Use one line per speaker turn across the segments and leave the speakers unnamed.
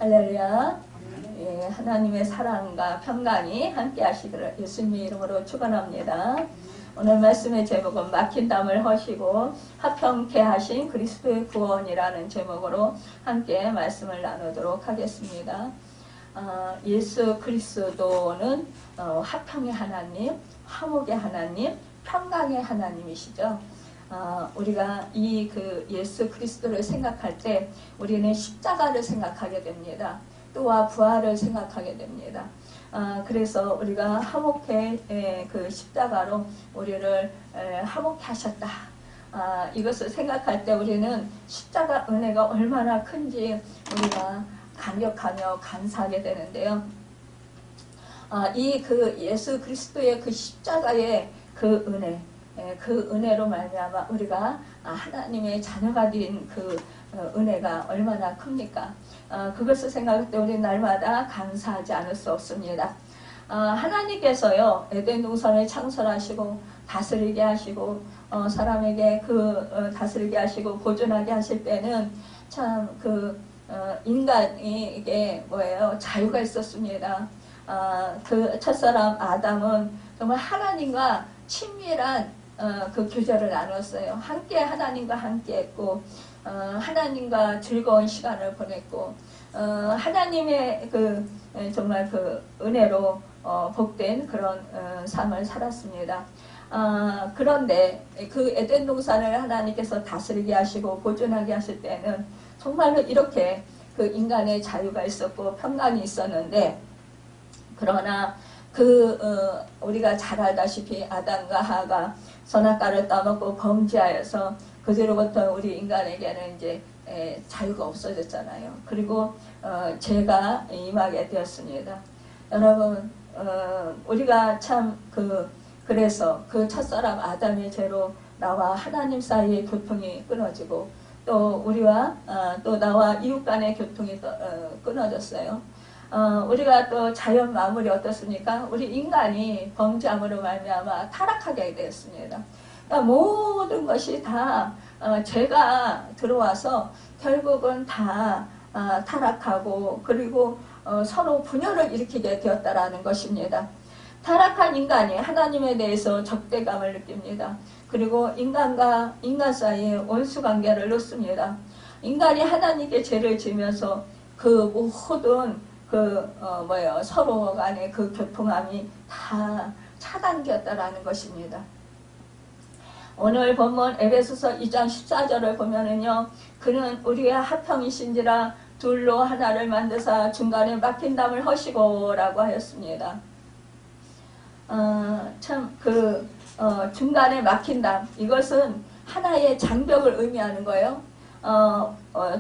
할렐루야. 예, 하나님의 사랑과 평강이 함께 하시기를 예수님의 이름으로 축원합니다. 오늘 말씀의 제목은 막힌 담을 허시고 화평케 하신 그리스도의 구원이라는 제목으로 함께 말씀을 나누도록 하겠습니다. 예수 그리스도는 화평의 하나님, 화목의 하나님, 평강의 하나님이시죠. 우리가 이 예수 그리스도를 생각할 때 우리는 십자가를 생각하게 됩니다. 또한 부활을 생각하게 됩니다. 그래서 우리가 화목의 그 십자가로 우리를 화목케 하셨다. 이것을 생각할 때 우리는 십자가 은혜가 얼마나 큰지 우리가 감격하며 감사하게 되는데요. 이 예수 그리스도의 그 십자가의 그 은혜, 그 은혜로 말미암아 우리가 하나님의 자녀가 된 그 은혜가 얼마나 큽니까? 그것을 생각할 때 우리 날마다 감사하지 않을 수 없습니다. 하나님께서요 에덴 동산을 창설하시고 다스리게 하시고 사람에게 다스리게 하시고 보존하게 하실 때는 참 인간에게 자유가 있었습니다. 그 첫사람 아담은 정말 하나님과 친밀한 그 교제를 나눴어요. 함께 하나님과 함께 했고 하나님과 즐거운 시간을 보냈고 하나님의 정말 은혜로 복된 그런 삶을 살았습니다. 그런데 그 에덴 동산을 하나님께서 다스리게 하시고 보존하게 하실 때는 정말로 이렇게 그 인간의 자유가 있었고 평강이 있었는데, 그러나 우리가 잘 알다시피 아담과 하가 선악과를 따먹고 범죄하여서 그제로부터 우리 인간에게는 이제 자유가 없어졌잖아요. 그리고 죄가 임하게 되었습니다. 여러분, 우리가 참 그래서 그 첫사람 아담의 죄로 나와 하나님 사이의 교통이 끊어지고 또 우리와 또 나와 이웃 간의 교통이 끊어졌어요. 우리가 또 자연 마무리 어떻습니까? 우리 인간이 범죄함으로 말미암아 타락하게 되었습니다. 그러니까 모든 것이 다 죄가 들어와서 결국은 다 타락하고 그리고 서로 분열을 일으키게 되었다라는 것입니다. 타락한 인간이 하나님에 대해서 적대감을 느낍니다. 그리고 인간과 인간 사이에 원수관계를 놓습니다. 인간이 하나님께 죄를 지으면서 그 모든 서로 간의 그 교통함이 다 차단되었다라는 것입니다. 오늘 본문 에베소서 2장 14절을 보면은요, 그는 우리의 화평이신지라 둘로 하나를 만드사 중간에 막힌 담을 허시고 라고 하였습니다. 중간에 막힌 담, 이것은 하나의 장벽을 의미하는 거예요.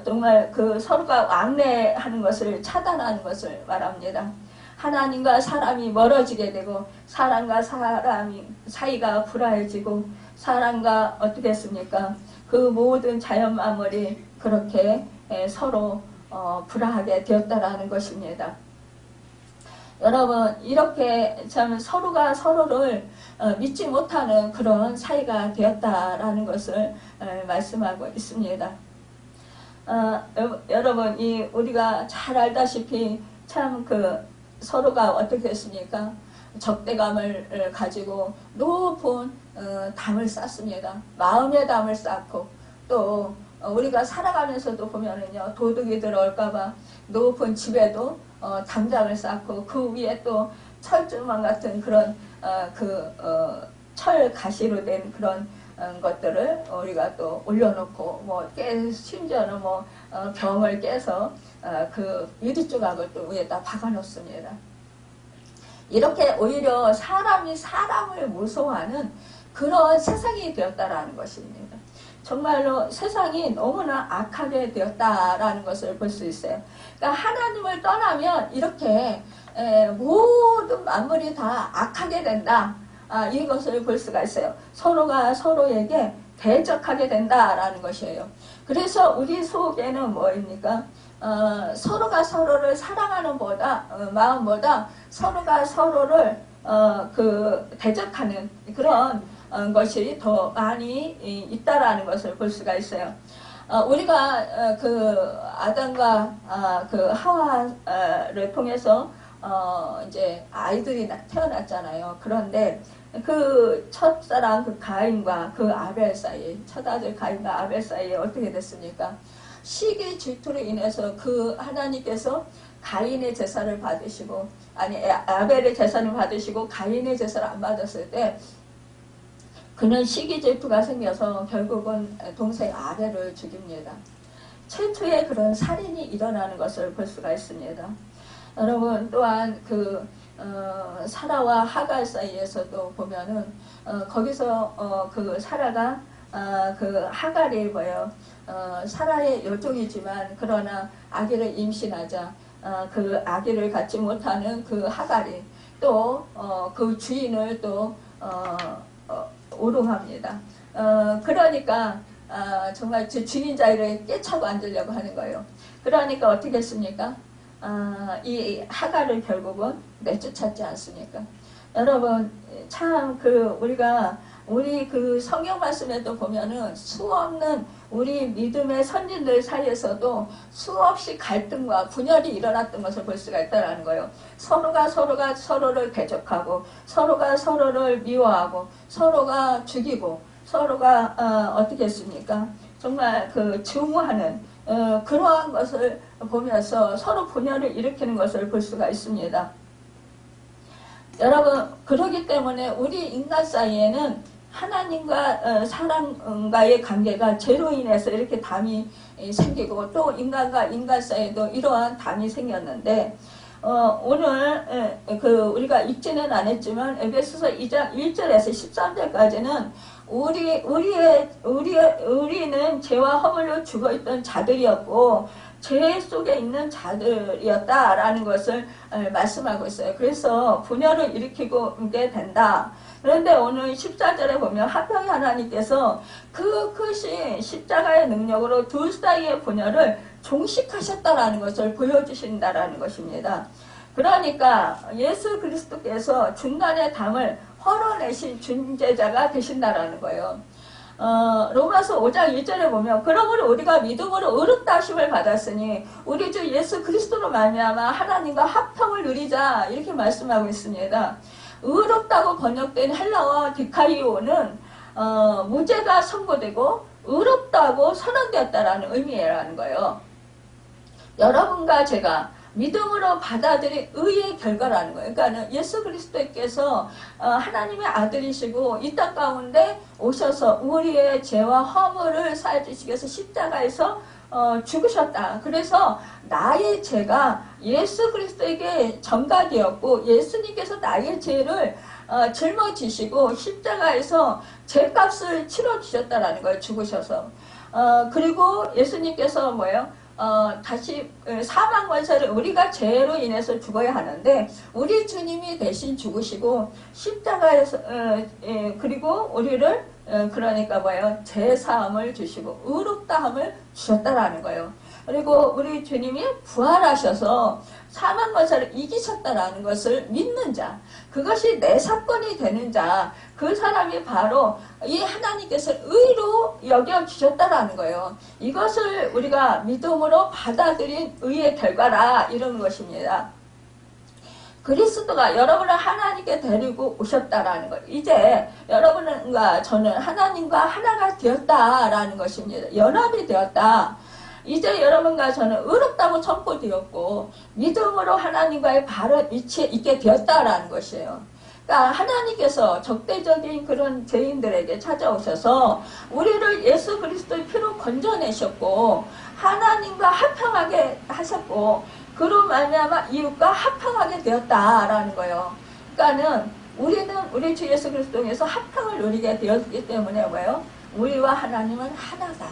정말 서로가 왕래하는 것을 차단하는 것을 말합니다. 하나님과 사람이 멀어지게 되고 사람과 사람이 사이가 불화해지고 사람과 어떻게 했습니까? 그 모든 자연 만물이 그렇게 서로 불화하게 되었다라는 것입니다. 여러분, 이렇게 참 서로가 서로를 믿지 못하는 그런 사이가 되었다라는 것을 말씀하고 있습니다. 여러분, 우리가 잘 알다시피 참 서로가 어떻게 했습니까? 적대감을 가지고 높은 담을 쌓습니다. 마음의 담을 쌓고 또 우리가 살아가면서도 보면은요, 도둑이 들어올까봐 높은 집에도 담장을 쌓고 그 위에 또 철조망 같은 그런 철 가시로 된 그런 것들을 우리가 또 올려놓고 심지어는 병을 깨서 그 유리 조각을 또 위에다 박아놓습니다. 이렇게 오히려 사람이 사람을 무서워하는 그런 세상이 되었다라는 것입니다. 정말로 세상이 너무나 악하게 되었다라는 것을 볼 수 있어요. 그러니까 하나님을 떠나면 이렇게 모든 만물이 다 악하게 된다. 이것을 볼 수가 있어요. 서로가 서로에게 대적하게 된다라는 것이에요. 그래서 우리 속에는 뭐입니까? 서로가 서로를 사랑하는 마음보다 서로가 서로를 대적하는 그런 것이 더 많이 있다라는 것을 볼 수가 있어요. 우리가 그 아담과 그 하와를 통해서 이제 아이들이 태어났잖아요. 그런데 그 첫사랑 그 가인과 그 아벨 사이, 첫아들 가인과 아벨 사이에 어떻게 됐습니까? 시기 질투로 인해서 그 하나님께서 가인의 제사를 받으시고, 아니 아벨의 제사를 받으시고 가인의 제사를 안 받았을 때 그는 시기 질투가 생겨서 결국은 동생 아벨을 죽입니다. 최초의 그런 살인이 일어나는 것을 볼 수가 있습니다. 여러분, 또한 그 사라와 하갈 사이에서도 보면은 거기서 그 사라가 그 하갈이 뭐예요? 사라의 여종이지만 그러나 아기를 임신하자 그 아기를 갖지 못하는 그 하갈이 또 그 주인을 또 오롱합니다. 그러니까 정말 주인 자리를 깨차고 앉으려고 하는 거예요. 그러니까 어떻게 했습니까? 이 하갈을 결국은 내쫓았지 않습니까? 여러분, 참 우리 그 성경 말씀에도 보면은 수없는 우리 믿음의 선진들 사이에서도 수없이 갈등과 분열이 일어났던 것을 볼 수가 있다는 거예요. 서로가 서로를 대적하고, 서로가 서로를 미워하고, 서로가 죽이고, 서로가 어떻게 했습니까? 정말 그 증오하는 그러한 것을 보면서 서로 분열을 일으키는 것을 볼 수가 있습니다. 여러분, 그러기 때문에 우리 인간 사이에는 하나님과 사람과의 관계가 죄로 인해서 이렇게 담이 생기고 또 인간과 인간 사이에도 이러한 담이 생겼는데 오늘 우리가 읽지는 않았지만 에베소서 2장 1절에서 13절까지는 우리는 죄와 허물로 죽어있던 자들이었고 죄 속에 있는 자들이었다라는 것을 말씀하고 있어요. 그래서 분열을 일으키게 된다. 그런데 오늘 14절에 보면 한평히 하나님께서 그 크신 십자가의 능력으로 둘 사이의 분열을 종식하셨다라는 것을 보여주신다라는 것입니다. 그러니까 예수 그리스도께서 중간의 담을 헐어내신 중재자가 되신다라는 거예요. 로마서 5장 1절에 보면 그러므로 우리가 믿음으로 의롭다 하심을 받았으니 우리 주 예수 그리스도로 말미암아 하나님과 합평을 누리자 이렇게 말씀하고 있습니다. 의롭다고 번역된 헬라어 디카이오는 무죄가 선고되고 의롭다고 선언되었다라는 의미라는 거예요. 여러분과 제가 믿음으로 받아들인 의의 결과라는 거예요. 그러니까 예수 그리스도께서 하나님의 아들이시고 이 땅 가운데 오셔서 우리의 죄와 허물을 사해주시기 위해서 십자가에서 죽으셨다. 그래서 나의 죄가 예수 그리스도에게 전가되었고 예수님께서 나의 죄를 짊어지시고 십자가에서 죄값을 치러주셨다라는 거예요. 죽으셔서. 그리고 예수님께서 뭐예요? 다시 사망 권세를 우리가 죄로 인해서 죽어야 하는데 우리 주님이 대신 죽으시고 십자가에서 그리고 우리를 그러니까 뭐예요? 죄사함을 주시고 의롭다함을 주셨다라는 거예요. 그리고 우리 주님이 부활하셔서 사망 권세를 이기셨다라는 것을 믿는 자, 그것이 내 사건이 되는 자, 그 사람이 바로 이 하나님께서 의로 여겨주셨다라는 거예요. 이것을 우리가 믿음으로 받아들인 의의 결과라 이런 것입니다. 그리스도가 여러분을 하나님께 데리고 오셨다라는 것. 이제 여러분과 저는 하나님과 하나가 되었다라는 것입니다. 연합이 되었다. 이제 여러분과 저는 의롭다고 선포되었고 믿음으로 하나님과의 바른 위치에 있게 되었다라는 것이에요. 그러니까 하나님께서 적대적인 그런 죄인들에게 찾아오셔서 우리를 예수 그리스도의 피로 건져내셨고 하나님과 합평하게 하셨고 그로 말미암아 이웃과 합평하게 되었다라는 거예요. 그러니까는 우리는 우리 주 예수 그리스도에서 합평을 누리게 되었기 때문에 뭐예요? 우리와 하나님은 하나다.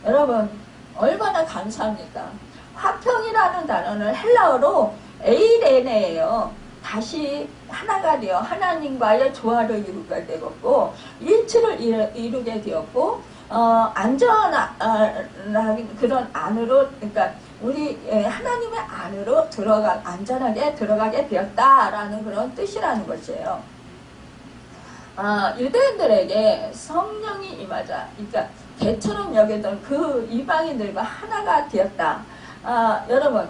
여러분 얼마나 감사합니까? 화평이라는 단어는 헬라어로 에이레네예요. 다시 하나가 되어 하나님과의 조화를 이루게 되었고 일치를 이루게 되었고 안전한 그런 안으로 그러니까 우리 하나님의 안으로 안전하게 들어가게 되었다라는 그런 뜻이라는 것이에요. 유대인들에게 성령이 임하자, 그러니까 개처럼 여기던 그 이방인들과 하나가 되었다. 여러분,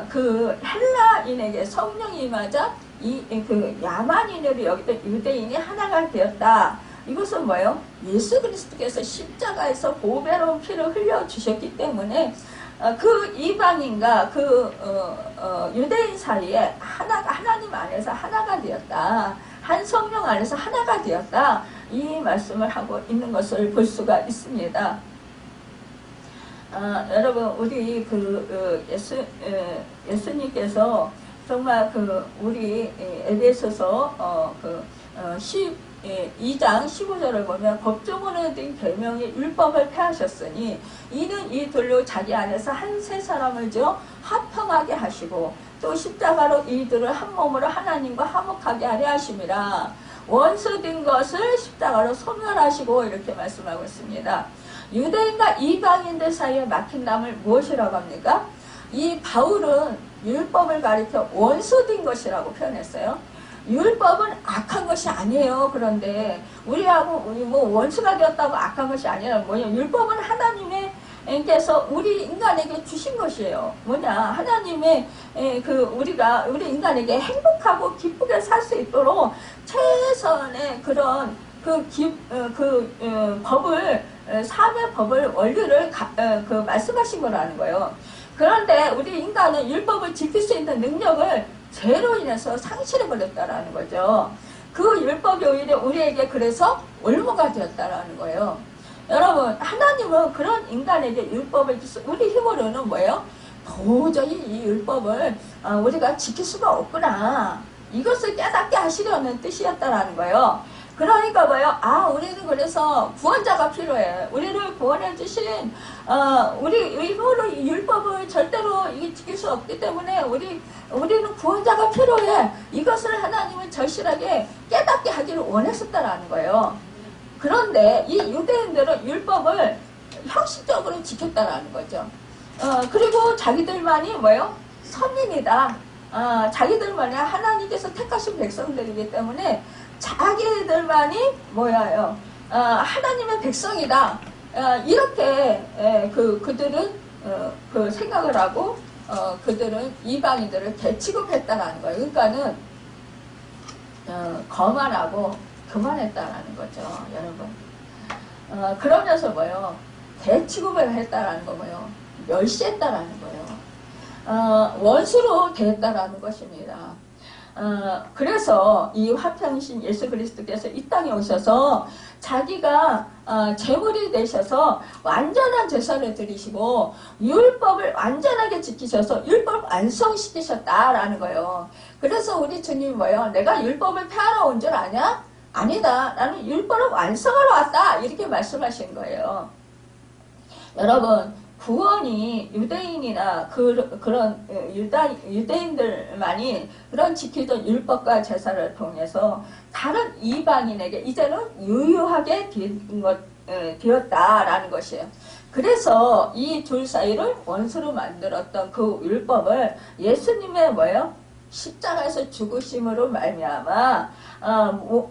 그 헬라인에게 성령이 임하자 그 야만인으로 여기던 유대인이 하나가 되었다. 이것은 뭐예요? 예수 그리스도께서 십자가에서 보배로운 피를 흘려주셨기 때문에 그 이방인과 그 유대인 사이에 하나님 안에서 하나가 되었다. 한 성령 안에서 하나가 되었다. 이 말씀을 하고 있는 것을 볼 수가 있습니다. 여러분, 우리 예수님께서 정말 우리 에베소서 2장 15절을 보면 법정으로 얻은 계명의 율법을 폐하셨으니 이는 이 둘로 자기 안에서 한 세 사람을 지어 화평하게 하시고 또 십자가로 이들을 한 몸으로 하나님과 화목하게 하려 하심이라. 원수된 것을 십자가로 소멸하시고 이렇게 말씀하고 있습니다. 유대인과 이방인들 사이에 막힌 담을 무엇이라고 합니까? 이 바울은 율법을 가리켜 원수된 것이라고 표현했어요. 율법은 악한 것이 아니에요. 그런데 우리하고 뭐 원수가 되었다고 악한 것이 아니라 뭐냐? 율법은 하나님께서 우리 인간에게 주신 것이에요. 뭐냐? 하나님의 우리 인간에게 행복하고 기쁘게 살 수 있도록 최선의 그런 법을 삶의 법을 원리를 말씀하신 거라는 거예요. 그런데 우리 인간은 율법을 지킬 수 있는 능력을 죄로 인해서 상실해버렸다라는 거죠. 그 율법이 오히려 우리에게 그래서 올무가 되었다라는 거예요. 여러분, 하나님은 그런 인간에게 율법을 우리 힘으로는 뭐예요? 도저히 이 율법을 우리가 지킬 수가 없구나. 이것을 깨닫게 하시려는 뜻이었다라는 거예요. 그러니까 뭐예요? 우리는 그래서 구원자가 필요해. 우리를 구원해 주신 우리 힘으로 이 율법을 절대로 지킬 수 없기 때문에 우리는 구원자가 필요해. 이것을 하나님은 절실하게 깨닫게 하기를 원했었다라는 거예요. 그런데 이 유대인들은 율법을 형식적으로 지켰다라는 거죠. 그리고 자기들만이 뭐예요? 선민이다. 자기들만이 하나님께서 택하신 백성들이기 때문에 자기들만이 뭐야요? 하나님의 백성이다. 이렇게 그들은 생각을 하고 그들은 이방인들을 대취급했다라는 거예요. 그러니까는 거만하고 교만했다라는 거죠, 여러분. 그러면서 뭐요? 대취급을 했다라는 거 뭐요? 멸시했다라는 거예요. 원수로 대했다라는 것입니다. 그래서 이 화평이신 예수 그리스도께서 이 땅에 오셔서 자기가 제물이 되셔서 완전한 제사를 드리시고 율법을 완전하게 지키셔서 율법 완성시키셨다라는 거예요. 그래서 우리 주님이 뭐예요? 내가 율법을 폐하러 온 줄 아냐? 아니다. 나는 율법을 완성하러 왔다. 이렇게 말씀하신 거예요. 여러분, 구원이 유대인이나 그런 유대인들만이 그런 지키던 율법과 제사를 통해서 다른 이방인에게 이제는 유효하게 되었다라는 것이에요. 그래서 이 둘 사이를 원수로 만들었던 그 율법을 예수님의 뭐예요? 십자가에서 죽으심으로 말미암아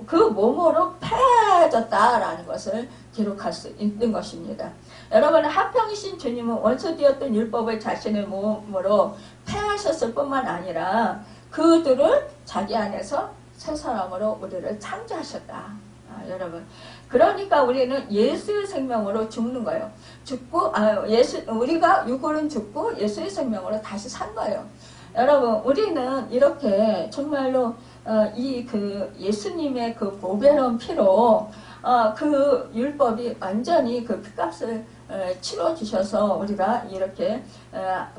그 몸으로 폐해졌다라는 것을 기록할 수 있는 것입니다. 여러분, 화평이신 주님은 원수되었던 율법을 자신의 몸으로 폐하셨을 뿐만 아니라 그들을 자기 안에서 새 사람으로 우리를 창조하셨다. 여러분, 그러니까 우리는 예수의 생명으로 죽는 거예요. 우리가 육으로는 죽고 예수의 생명으로 다시 산 거예요. 여러분, 우리는 이렇게 정말로 예수님의 그 보배로운 피로 그 율법이 완전히 그 피값을 치러 주셔서 우리가 이렇게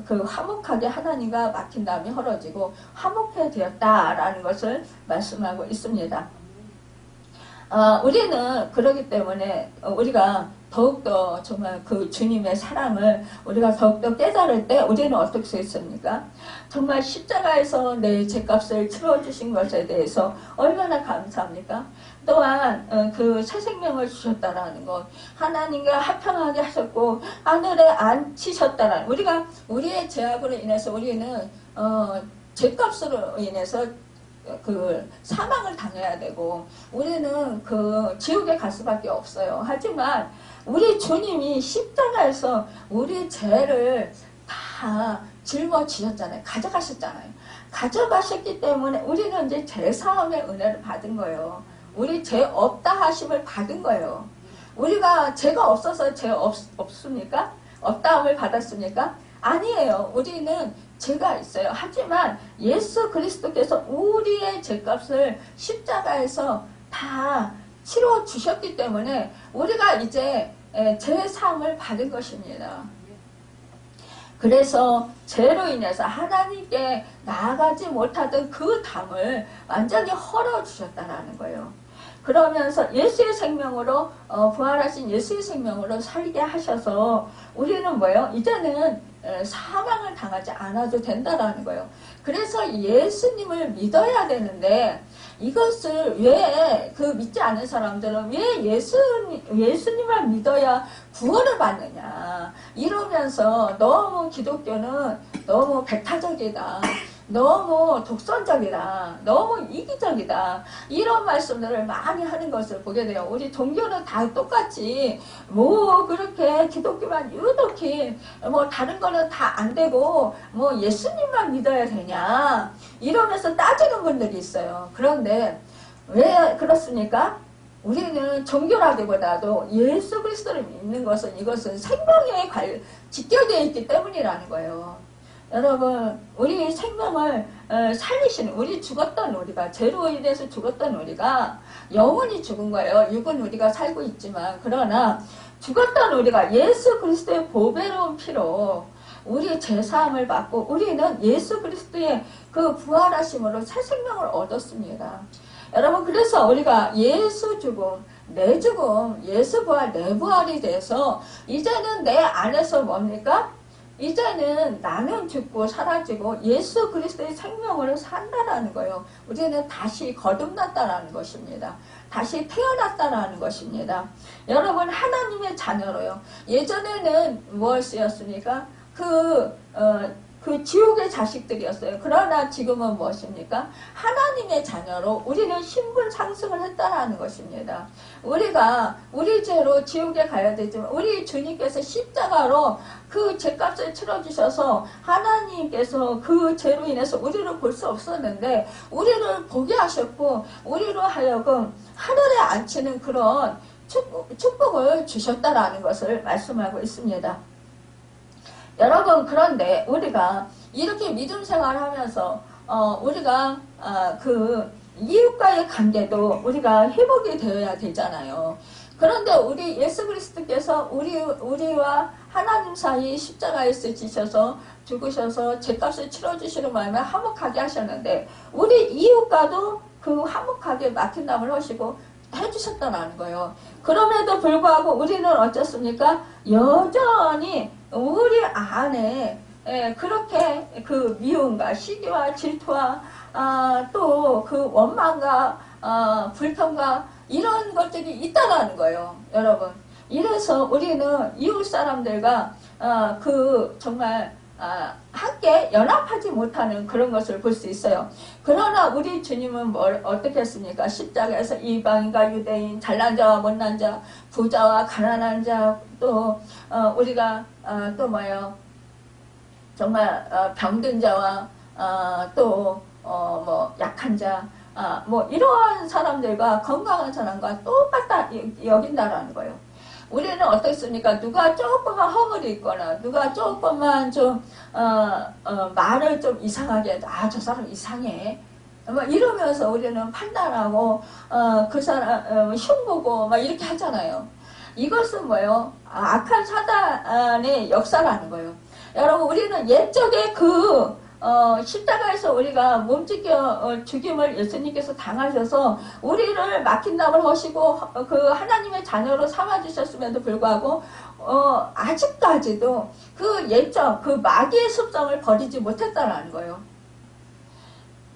화목하게 하나님과 막힌 담이 헐어지고 화목해 되었다라는 것을 말씀하고 있습니다. 우리는 그러기 때문에 우리가 더욱더 정말 그 주님의 사랑을 우리가 더욱더 깨달을 때 우리는 어떻게 수 있습니까? 정말 십자가에서 내 죄값을 치러주신 것에 대해서 얼마나 감사합니까? 또한 그 새 생명을 주셨다라는 것, 하나님과 화평하게 하셨고 하늘에 앉히셨다라는, 우리가 우리의 죄악으로 인해서 우리는 죄값으로 인해서 그 사망을 당해야 되고 우리는 그 지옥에 갈 수밖에 없어요. 하지만 우리 주님이 십자가에서 우리 죄를 다 짊어지셨잖아요. 가져가셨잖아요. 가져가셨기 때문에 우리는 이제 죄사함의 은혜를 받은 거예요. 우리 죄 없다 하심을 받은 거예요. 우리가 죄가 없어서 죄 없습니까? 없다함을 받았습니까? 아니에요. 우리는 죄가 있어요. 하지만 예수 그리스도께서 우리의 죄값을 십자가에서 다 치러 주셨기 때문에 우리가 이제 죄 사함을 받은 것입니다. 그래서 죄로 인해서 하나님께 나아가지 못하던 그 담을 완전히 헐어주셨다라는 거예요. 그러면서 예수의 생명으로 부활하신 예수의 생명으로 살게 하셔서 우리는 뭐예요? 이제는 사망을 당하지 않아도 된다라는 거예요. 그래서 예수님을 믿어야 되는데 이것을 왜 그 믿지 않은 사람들은 왜 예수님을 믿어야 구원을 받느냐 이러면서 너무 기독교는 너무 배타적이다. 너무 독선적이다. 너무 이기적이다. 이런 말씀들을 많이 하는 것을 보게 돼요. 우리 종교는 다 똑같이 뭐 그렇게 기독교만 유독히 뭐 다른 거는 다 안 되고 뭐 예수님만 믿어야 되냐 이러면서 따지는 분들이 있어요. 그런데 왜 그렇습니까? 우리는 종교라기보다도 예수 그리스도를 믿는 것은 이것은 생명에 직결되어 있기 때문이라는 거예요. 여러분 우리 생명을 살리시는 우리 죽었던 우리가 죄로 인해서 죽었던 우리가 영원히 죽은 거예요. 육은 우리가 살고 있지만 그러나 죽었던 우리가 예수 그리스도의 보배로운 피로 우리 죄사함을 받고 우리는 예수 그리스도의 그 부활하심으로 새 생명을 얻었습니다. 여러분 그래서 우리가 예수 죽음 내 죽음 예수 부활 내 부활이 돼서 이제는 내 안에서 뭡니까? 이제는 나는 죽고 사라지고 예수 그리스도의 생명으로 산다라는 거예요. 우리는 다시 거듭났다라는 것입니다. 다시 태어났다라는 것입니다. 여러분 하나님의 자녀로요. 예전에는 무엇이었습니까? 그 지옥의 자식들이었어요. 그러나 지금은 무엇입니까? 하나님의 자녀로 우리는 신분 상승을 했다라는 것입니다. 우리가 우리 죄로 지옥에 가야 되지만 우리 주님께서 십자가로 그 죄값을 치러주셔서 하나님께서 그 죄로 인해서 우리를 볼 수 없었는데 우리를 보게 하셨고 우리로 하여금 하늘에 앉히는 그런 축복을 주셨다라는 것을 말씀하고 있습니다. 여러분 그런데 우리가 이렇게 믿음 생활을 하면서 우리가 그 이웃과의 관계도 우리가 회복이 되어야 되잖아요. 그런데 우리 예수 그리스도께서 우리와 하나님 사이 십자가에서 지셔서 죽으셔서 죄값을 치러주시는 마음에 화목하게 하셨는데 우리 이웃과도 그 화목하게 맡긴담을 하시고 해주셨다는 거예요. 그럼에도 불구하고 우리는 어쩌습니까? 여전히 우리 안에 그렇게 그 미움과 시기와 질투와 또 그 원망과 불평과 이런 것들이 있다라는 거예요. 여러분 이래서 우리는 이웃 사람들과 그 정말 함께 연합하지 못하는 그런 것을 볼 수 있어요. 그러나 우리 주님은 어떻게 했습니까? 십자가에서 이방인과 유대인, 잘난 자와 못난 자, 부자와 가난한 자, 또 우리가 또 뭐예요? 정말 병든 자와 또 뭐 약한 자, 뭐 이러한 사람들과 건강한 사람과 똑같다 여긴다라는 거예요. 우리는 어떻습니까? 누가 조금만 허물이 있거나 누가 조금만 좀 말을 좀 이상하게 저 사람 이상해 뭐 이러면서 우리는 판단하고 그 사람 흉보고 막 이렇게 하잖아요. 이것은 뭐예요? 악한 사단의 역사라는 거예요. 여러분 우리는 옛적에 십자가에서 우리가 몸짓겨 죽임을 예수님께서 당하셔서 우리를 맡긴담을 하시고 그 하나님의 자녀로 삼아주셨음에도 불구하고 아직까지도 그 옛적 그 마귀의 습성을 버리지 못했다라는 거예요.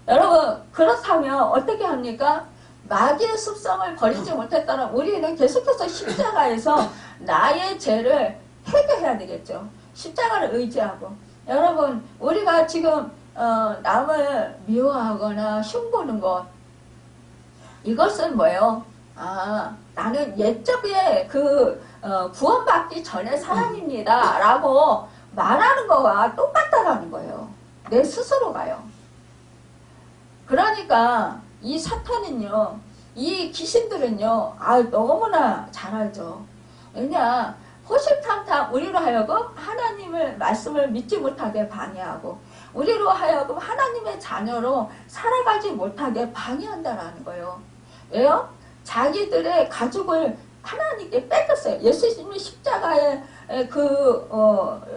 여러분 그렇다면 어떻게 합니까? 마귀의 습성을 버리지 못했다면 우리는 계속해서 십자가에서 나의 죄를 해결해야 되겠죠. 십자가를 의지하고 여러분 우리가 지금 남을 미워하거나 흉보는 것, 이것은 뭐예요? 나는 옛적에 구원받기 전에 사람입니다 라고 말하는 거와 똑같다라는 거예요. 내 스스로가요. 그러니까 이 사탄은요, 이 귀신들은요, 너무나 잘 알죠. 왜냐, 호시탐탐 우리로 하여금 하나님을 말씀을 믿지 못하게 방해하고, 우리로 하여금 하나님의 자녀로 살아가지 못하게 방해한다라는 거예요. 왜요? 자기들의 가족을 하나님께 뺏겼어요. 예수님의 십자가에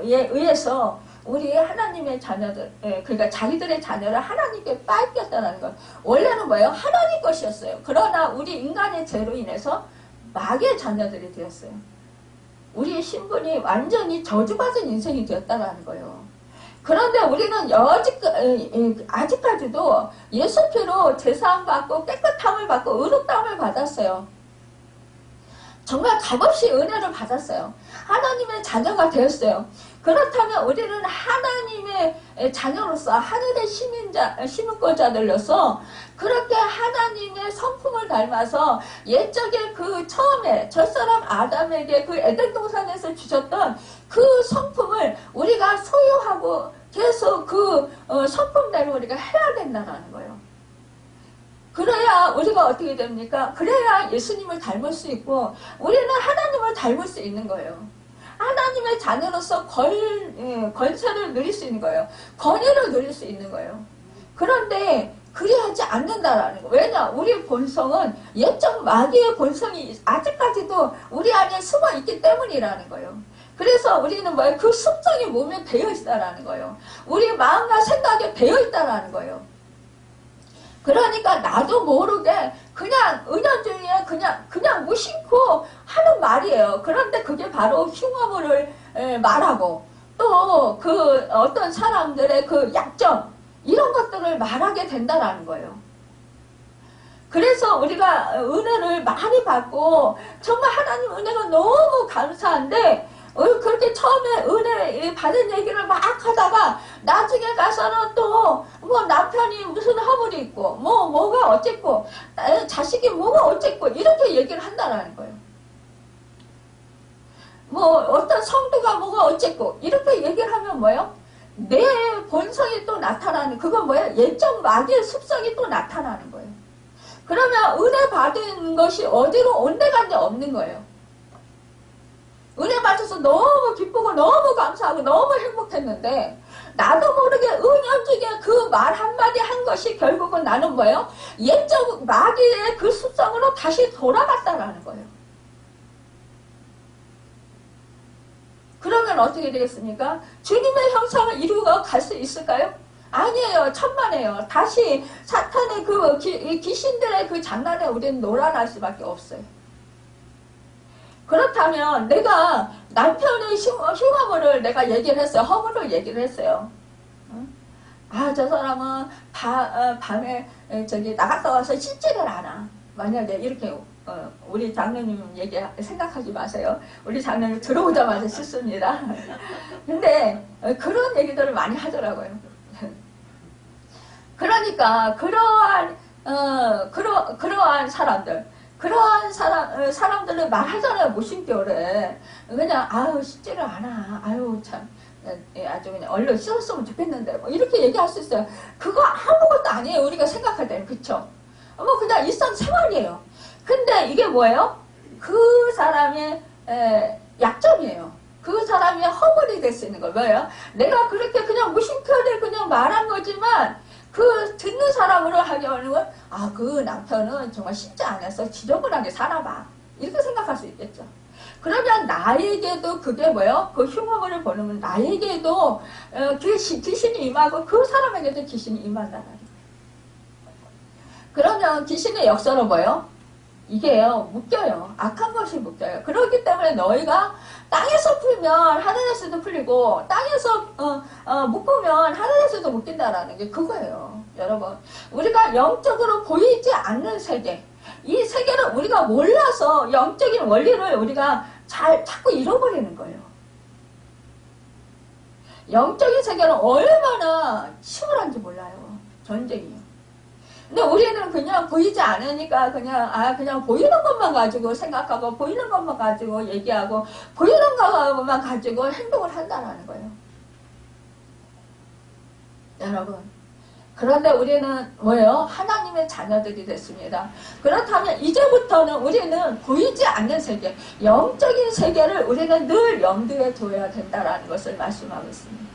의해서 우리 하나님의 자녀들, 그러니까 자기들의 자녀를 하나님께 뺏겼다는 것. 원래는 뭐예요? 하나님 것이었어요. 그러나 우리 인간의 죄로 인해서 마귀의 자녀들이 되었어요. 우리의 신분이 완전히 저주받은 인생이 되었다는 거예요. 그런데 우리는 아직까지도 예수 피로 제사함 받고 깨끗함을 받고 의롭다함을 받았어요. 정말 값없이 은혜를 받았어요. 하나님의 자녀가 되었어요. 그렇다면 우리는 하나님의 자녀로서 하늘의 시민권자들로서 그렇게 하나님의 성품을 닮아서 옛적에 처음에 첫사람 아담에게 에덴 동산에서 주셨던 그 성품을 우리가 소유하고 계속 성품대로 우리가 해야 된다는 거예요. 그래야 우리가 어떻게 됩니까? 그래야 예수님을 닮을 수 있고 우리는 하나님을 닮을 수 있는 거예요. 하나님의 자녀로서 권세를 누릴 수 있는 거예요. 권위를 누릴 수 있는 거예요. 그런데 그리하지 않는다라는 거. 왜냐? 우리 본성은 옛적 마귀의 본성이 아직까지도 우리 안에 숨어 있기 때문이라는 거예요. 그래서 우리는 뭐예요? 그 습성이 몸에 배어 있다라는 거예요. 우리 마음과 생각에 배어 있다라는 거예요. 그러니까 나도 모르게 그냥 은연중에 그냥 무심코 하는 말이에요. 그런데 그게 바로 흉어물을 말하고 또 어떤 사람들의 약점 이런 것들을 말하게 된다라는 거예요. 그래서 우리가 은혜를 많이 받고 정말 하나님 은혜가 너무 감사한데 그렇게 처음에 은혜 받은 얘기를 막 하다가 나중에 가서는 또 뭐 남편이 무슨 허물이 있고 뭐가 어쨌고 자식이 뭐가 어쨌고 이렇게 얘기를 한다라는 거예요. 뭐 어떤 성도가 뭐가 어쨌고 이렇게 얘기를 하면 뭐예요? 내 본성이 또 나타나는 그건 뭐예요? 옛적 마귀의 습성이 또 나타나는 거예요. 그러면 은혜 받은 것이 어디로 온데간데 없는 거예요. 은혜 받아서 너무 기쁘고 너무 감사하고 너무 행복했는데 나도 모르게 은연중에 그 말 한마디 한 것이 결국은 나는 뭐예요? 옛적 마귀의 그 습성으로 다시 돌아갔다라는 거예요. 그러면 어떻게 되겠습니까? 주님의 형상을 이루고 갈 수 있을까요? 아니에요. 천만에요. 다시 사탄의 귀신들의 장난에 우리는 놀아날 수밖에 없어요. 그렇다면 내가 남편의 흉어물을 내가 얘기를 했어요. 허물을 얘기를 했어요. 저 사람은 밤에 나갔다 와서 씻지를 않아. 만약에 이렇게 우리 장로님 얘기 생각하지 마세요. 우리 장로님 들어오자마자 씻습니다. 근데 그런 얘기들을 많이 하더라고요. 그러니까 그러한 사람들은 말하잖아요. 무심결에 그냥 씻지를 않아. 참 아주 그냥 얼른 씻었으면 좋겠는데 뭐 이렇게 얘기할 수 있어요. 그거 아무것도 아니에요. 우리가 생각할 때는. 그쵸? 그냥 일상생활이에요. 근데 이게 뭐예요? 그 사람의 약점이에요. 그 사람의 허물이 될 수 있는 거 뭐예요? 내가 그렇게 그냥 무심결에 그냥 말한 거지만 듣는 사람으로 하려는 건 그 남편은 정말 씻지 않아서 지저분하게 살아봐. 이렇게 생각할 수 있겠죠. 그러면 나에게도 그게 뭐예요? 그 흉어물을 보는 나에게도 귀신이 임하고 그 사람에게도 귀신이 임한다는 거예요. 그러면 귀신의 역사는 뭐예요? 이게요, 묶여요. 악한 것이 묶여요. 그렇기 때문에 너희가 땅에서 풀면 하늘에서도 풀리고 땅에서 묶으면 하늘에서도 묶인다라는 게 그거예요. 여러분, 우리가 영적으로 보이지 않는 세계, 이 세계를 우리가 몰라서 영적인 원리를 우리가 자꾸 잃어버리는 거예요. 영적인 세계는 얼마나 치열한지 몰라요. 전쟁이요. 근데 우리는 그냥 보이지 않으니까 그냥 보이는 것만 가지고 생각하고 보이는 것만 가지고 얘기하고 보이는 것만 가지고 행동을 한다는 거예요. 여러분. 그런데 우리는 뭐예요? 하나님의 자녀들이 됐습니다. 그렇다면 이제부터는 우리는 보이지 않는 세계, 영적인 세계를 우리는 늘 염두에 둬야 된다는 것을 말씀하고 있습니다.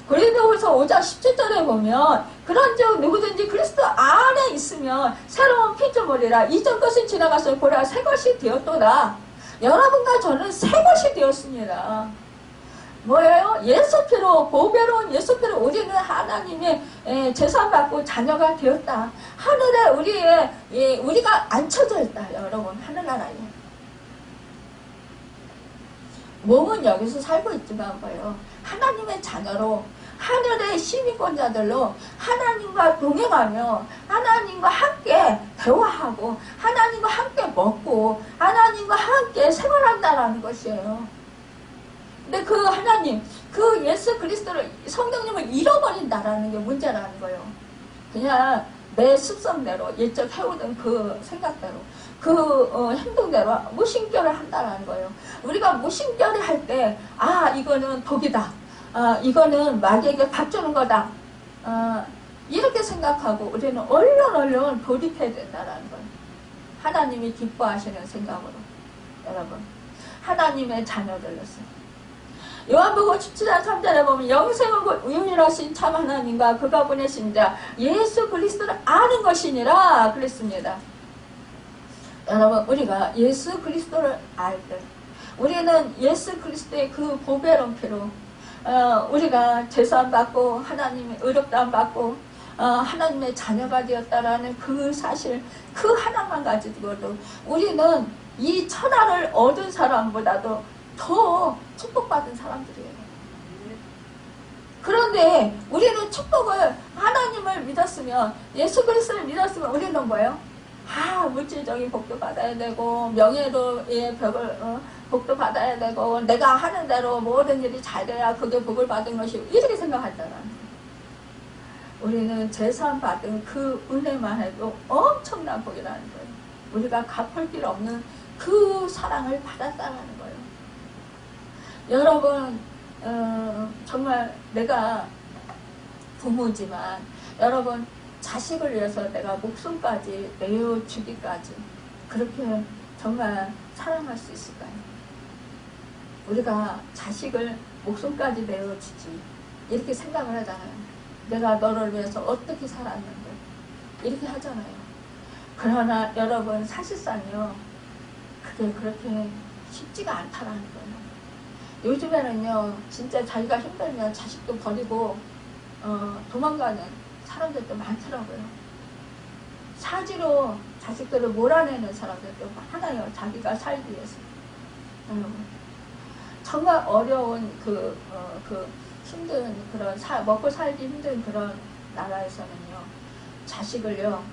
고린도후서 5장 17절에 보면 그런즉 누구든지 그리스도 안에 있으면 새로운 피조물이라 이전 것은 지나갔으니 보라 새 것이 되었도다. 여러분과 저는 새 것이 되었습니다. 뭐예요? 예수피로, 보배로운 예수피로 우리는 하나님의 제사받고 자녀가 되었다. 하늘에 우리가 앉혀져 있다. 여러분, 하늘나라에. 몸은 여기서 살고 있지만 뭐예요? 하나님의 자녀로, 하늘의 시민권자들로 하나님과 동행하며 하나님과 함께 대화하고 하나님과 함께 먹고 하나님과 함께 생활한다라는 것이에요. 근데 그 하나님, 그 예수 그리스도를, 성령님을 잃어버린다라는 게 문제라는 거예요. 그냥 내 습성대로, 예적 해오던 그 생각대로, 그 행동대로 무심결을 한다라는 거예요. 우리가 무심결을 할 때, 이거는 독이다. 이거는 마귀에게 밥 주는 거다. 이렇게 생각하고 우리는 얼른 돌입해야 된다라는 거예요. 하나님이 기뻐하시는 생각으로. 여러분, 하나님의 자녀들로서. 요한복음 17장 3절에 보면 영생을 유일하신 참 하나님과 그가 보내신 자 예수 그리스도를 아는 것이니라 그랬습니다. 여러분, 우리가 예수 그리스도를 알 때 우리는 예수 그리스도의 그 보배로운 피로 우리가 제사함 받고 하나님의 의롭다함 받고 하나님의 자녀가 되었다라는 그 사실, 그 하나만 가지고도 우리는 이 천하를 얻은 사람보다도 더 축복받은 사람들이에요. 그런데 우리는 축복을, 하나님을 믿었으면, 예수 그리스도를 믿었으면 우리는 뭐예요? 물질적인 복도 받아야 되고 명예로의 벽을 복도 받아야 되고 내가 하는 대로 모든 일이 잘 돼야 그게 복을 받은 것이고 이렇게 생각한다는 거예요. 우리는 제사함 받은 그 은혜만 해도 엄청난 복이라는 거예요. 우리가 갚을 길 없는 그 사랑을 받았다는 거예요. 여러분, 정말 내가 부모지만 여러분 자식을 위해서 내가 목숨까지 내어주기까지 그렇게 정말 사랑할 수 있을까요? 우리가 자식을 목숨까지 내어주지 이렇게 생각을 하잖아요. 내가 너를 위해서 어떻게 살았는데 이렇게 하잖아요. 그러나 여러분 사실상요 그게 그렇게 쉽지가 않다라는 거예요. 요즘에는요 진짜 자기가 힘들면 자식도 버리고 도망가는 사람들도 많더라고요. 사지로 자식들을 몰아내는 사람들도 많아요. 자기가 살기 위해서. 정말 어려운 힘든 그런 먹고 살기 힘든 그런 나라에서는요 자식을요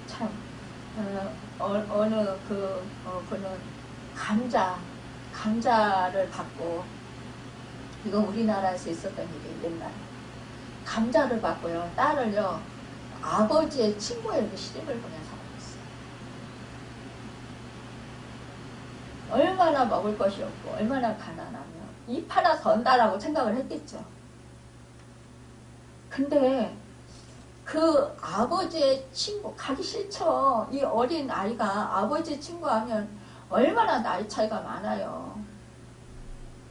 참 그는 감자를 받고, 이건 우리나라에서 있었던 일이 옛날에 감자를 받고요 딸을요 아버지의 친구에게 시집을 보낸 사람이 있어요. 얼마나 먹을 것이 없고 얼마나 가난하며 입 하나 던다라고 생각을 했겠죠. 근데 그 아버지의 친구, 가기 싫죠. 이 어린 아이가 아버지 친구 하면 얼마나 나이 차이가 많아요.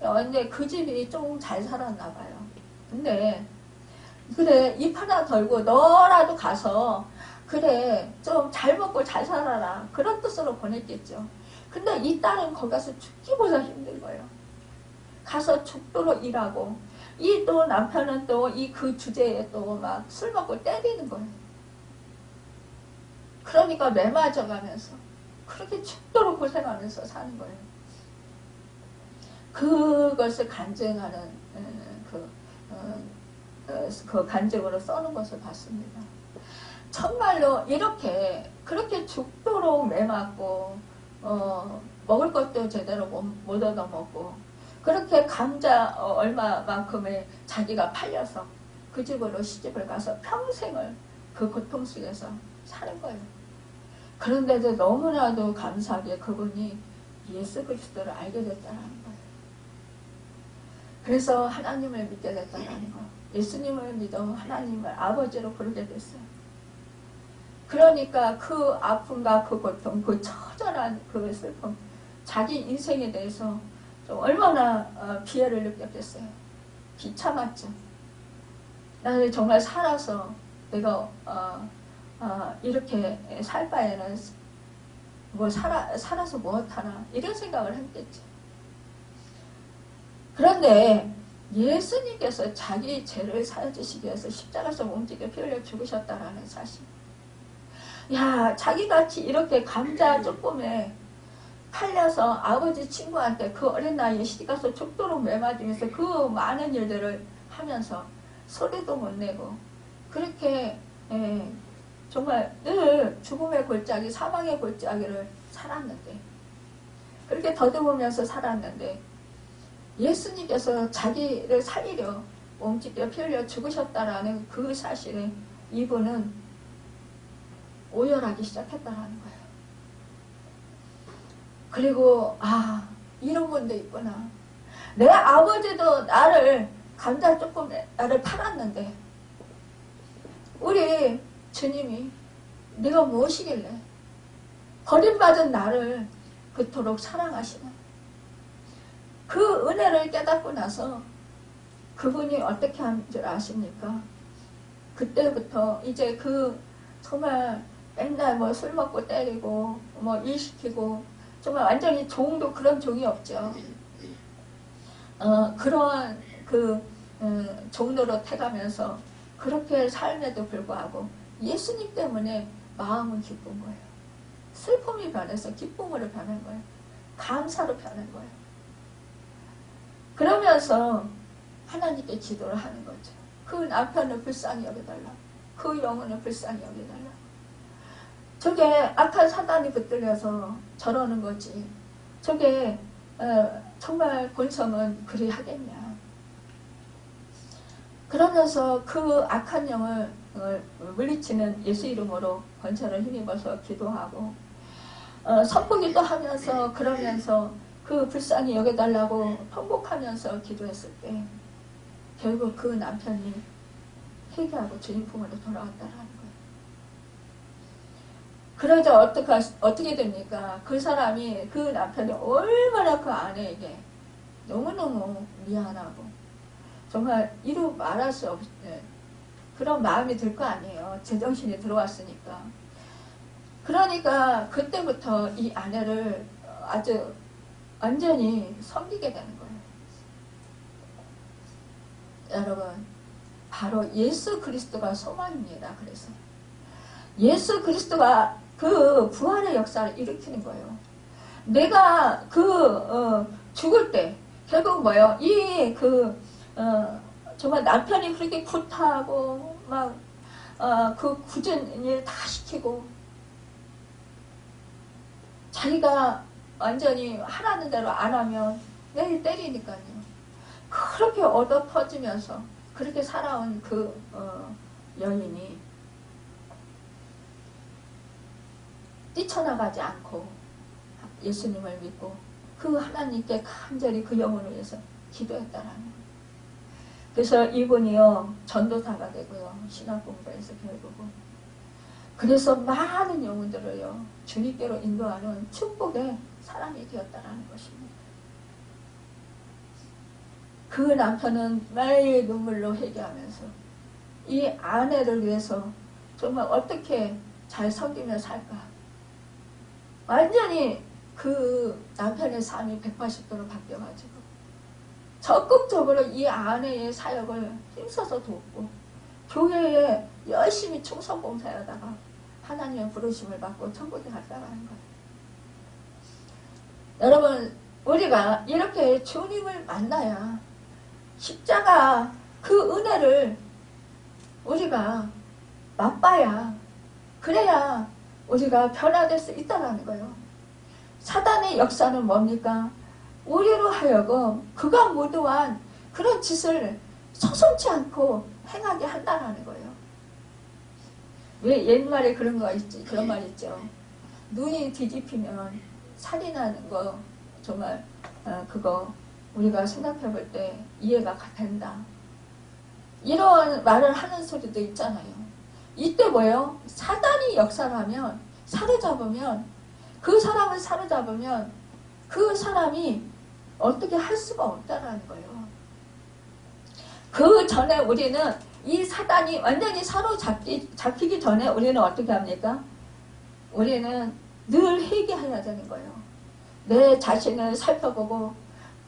근데 그 집이 좀 잘 살았나 봐요. 근데 그래 입 하나 덜고 너라도 가서 그래 좀 잘 먹고 잘 살아라 그런 뜻으로 보냈겠죠. 근데 이 딸은 거기 가서 죽기보다 힘든 거예요. 가서 죽도록 일하고 이 또 남편은 또 이 그 주제에 또 막 술 먹고 때리는 거예요. 그러니까 매맞아 가면서 그렇게 죽도록 고생하면서 사는 거예요. 그것을 간증하는 그 간증으로 써는 것을 봤습니다. 정말로 이렇게 그렇게 죽도록 매맞고 먹을 것도 제대로 못 얻어먹고 그렇게 감자 얼마만큼의 자기가 팔려서 그 집으로 시집을 가서 평생을 그 고통 속에서 사는 거예요. 그런데도 너무나도 감사하게 그분이 예수 그리스도를 알게 됐다는 거예요. 그래서 하나님을 믿게 됐다는 거예요. 예수님을 믿어 하나님을 아버지로 부르게 됐어요. 그러니까 그 아픔과 그 고통, 그 처절한 그 슬픔, 자기 인생에 대해서 좀 얼마나 비애를 느꼈겠어요. 비참했죠. 나는 정말 살아서 내가 이렇게 살 바에는 뭐 살아서 무엇하나 이런 생각을 했겠죠. 그런데 예수님께서 자기 죄를 사해주시기 위해서 십자가에서 몸짓게 피 흘려 죽으셨다라는 사실. 야, 자기같이 이렇게 감자 조금에 팔려서 아버지 친구한테 그 어린 나이에 시집가서 죽도록 매맞으면서 그 많은 일들을 하면서 소리도 못 내고 그렇게 정말 늘 죽음의 골짜기, 사망의 골짜기를 살았는데, 그렇게 더듬으면서 살았는데 예수님께서 자기를 살리려 몸짓게 피 흘려 죽으셨다라는 그 사실에 이분은 오열하기 시작했다라는 거예요. 그리고 이런 분도 있구나. 내 아버지도 나를 감자 조금 나를 팔았는데 우리 주님이 네가 무엇이길래 버림받은 나를 그토록 사랑하시나. 그 은혜를 깨닫고 나서 그분이 어떻게 한 줄 아십니까? 그때부터 이제 그 정말 맨날 뭐 술 먹고 때리고 뭐 일 시키고 정말 완전히 종도 그런 종이 없죠. 그러한 그 종로로 태가면서 그렇게 삶에도 불구하고 예수님 때문에 마음은 기쁜 거예요. 슬픔이 변해서 기쁨으로 변한 거예요. 감사로 변한 거예요. 그러면서 하나님께 기도를 하는 거죠. 그 남편을 불쌍히 여겨달라. 그 영혼을 불쌍히 여겨달라. 저게 악한 사단이 붙들려서 저러는 거지. 저게 정말 본성은 그리 하겠냐. 그러면서 그 악한 영을 물리치는 예수 이름으로 권세를 힘입어서 기도하고 선포기도 하면서 그러면서 그 불쌍히 여겨달라고 통곡하면서 기도했을 때 결국 그 남편이 회개하고 주님 품으로 돌아왔다라는 거예요. 그러자 어떻게 됩니까? 그 사람이, 그 남편이 얼마나 그 아내에게 너무너무 미안하고 정말 이루 말할 수 없는 그런 마음이 들 거 아니에요. 제정신이 들어왔으니까. 그러니까 그때부터 이 아내를 아주 완전히 섬기게 되는 거예요. 여러분, 바로 예수 그리스도가 소망입니다. 그래서 예수 그리스도가 그 부활의 역사를 일으키는 거예요. 내가 죽을 때 결국 뭐예요? 정말 남편이 그렇게 구타하고 막 그 굳은 일 다 시키고 자기가 완전히 하라는 대로 안 하면 매일 때리니까요. 그렇게 얻어 터지면서 그렇게 살아온 그 여인이 뛰쳐나가지 않고 예수님을 믿고 그 하나님께 간절히 그 영혼을 위해서 기도했다라는 거예요. 그래서 이분이요 전도사가 되고요 신학 공부해서 결국은 그래서 많은 영혼들을요 주님께로 인도하는 축복의 사람이 되었다라는 것입니다. 그 남편은 매일 눈물로 회개하면서 이 아내를 위해서 정말 어떻게 잘 섬기며 살까. 완전히 그 남편의 삶이 180도로 바뀌어가지고 적극적으로 이 아내의 사역을 힘써서 돕고 교회에 열심히 충성봉사하다가 하나님의 부르심을 받고 천국에 갔다가는 거예요. 여러분, 우리가 이렇게 주님을 만나야 십자가 그 은혜를 우리가 맛봐야 그래야 우리가 변화될 수 있다는 거예요. 사단의 역사는 뭡니까? 우리로 하여금 그가 모두한 그런 짓을 서슴지 않고 행하게 한다라는 거예요. 왜 옛말에 그런 거 있지? 그런 말 있죠. 눈이 뒤집히면 살인하는 거 정말 그거 우리가 생각해 볼 때 이해가 된다. 이런 말을 하는 소리도 있잖아요. 이때 뭐예요? 사단이 역사를 하면 사로잡으면 그 사람을 사로잡으면 그 사람이 어떻게 할 수가 없다라는 거예요. 그 전에 우리는 이 사단이 완전히 사로잡히기 전에 우리는 어떻게 합니까? 우리는 늘 회개해야 되는 거예요. 내 자신을 살펴보고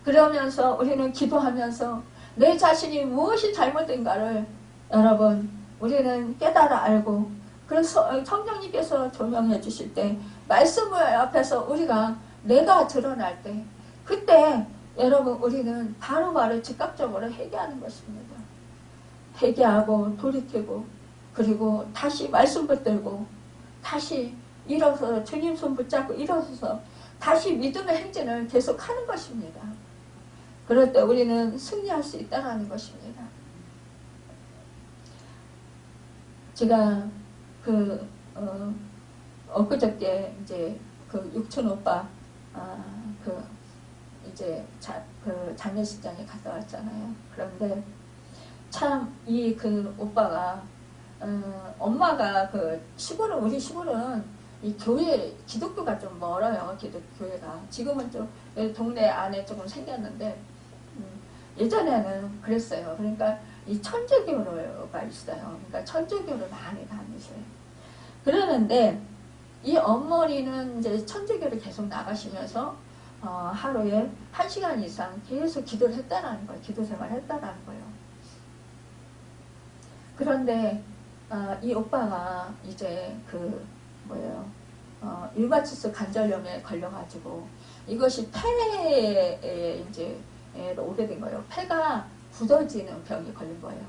그러면서 우리는 기도하면서 내 자신이 무엇이 잘못된가를 여러분 우리는 깨달아 알고 그래서 성령님께서 조명해 주실 때 말씀을 앞에서 우리가 내가 드러날 때 그때 여러분 우리는 바로바로 즉각적으로 회개하는 것입니다. 회개하고 돌이키고 그리고 다시 말씀 붙들고 다시 일어서 주님 손 붙잡고 일어서서 다시 믿음의 행진을 계속하는 것입니다. 그럴 때 우리는 승리할 수 있다는 것입니다. 제가 엊그저께 이제 그 육촌 오빠 이제 장례식장에 갔다 왔잖아요. 그런데 참 이 그 오빠가 엄마가 그 시골은 우리 시골은 이 교회 기독교가 좀 멀어요. 기독교회가 지금은 좀 동네 안에 조금 생겼는데 예전에는 그랬어요. 그러니까 이 천주교가 있어요. 그러니까 천주교를 많이 다니세요. 그러는데 이 어머니는 이제 천주교를 계속 나가시면서 하루에 1시간 이상 계속 기도를 했다라는 거예요. 기도 생활을 했다라는 거예요. 그런데 이 오빠가 이제 류마티스 관절염에 걸려가지고 이것이 폐에 이제 오게 된 거예요. 폐가 굳어지는 병이 걸린 거예요.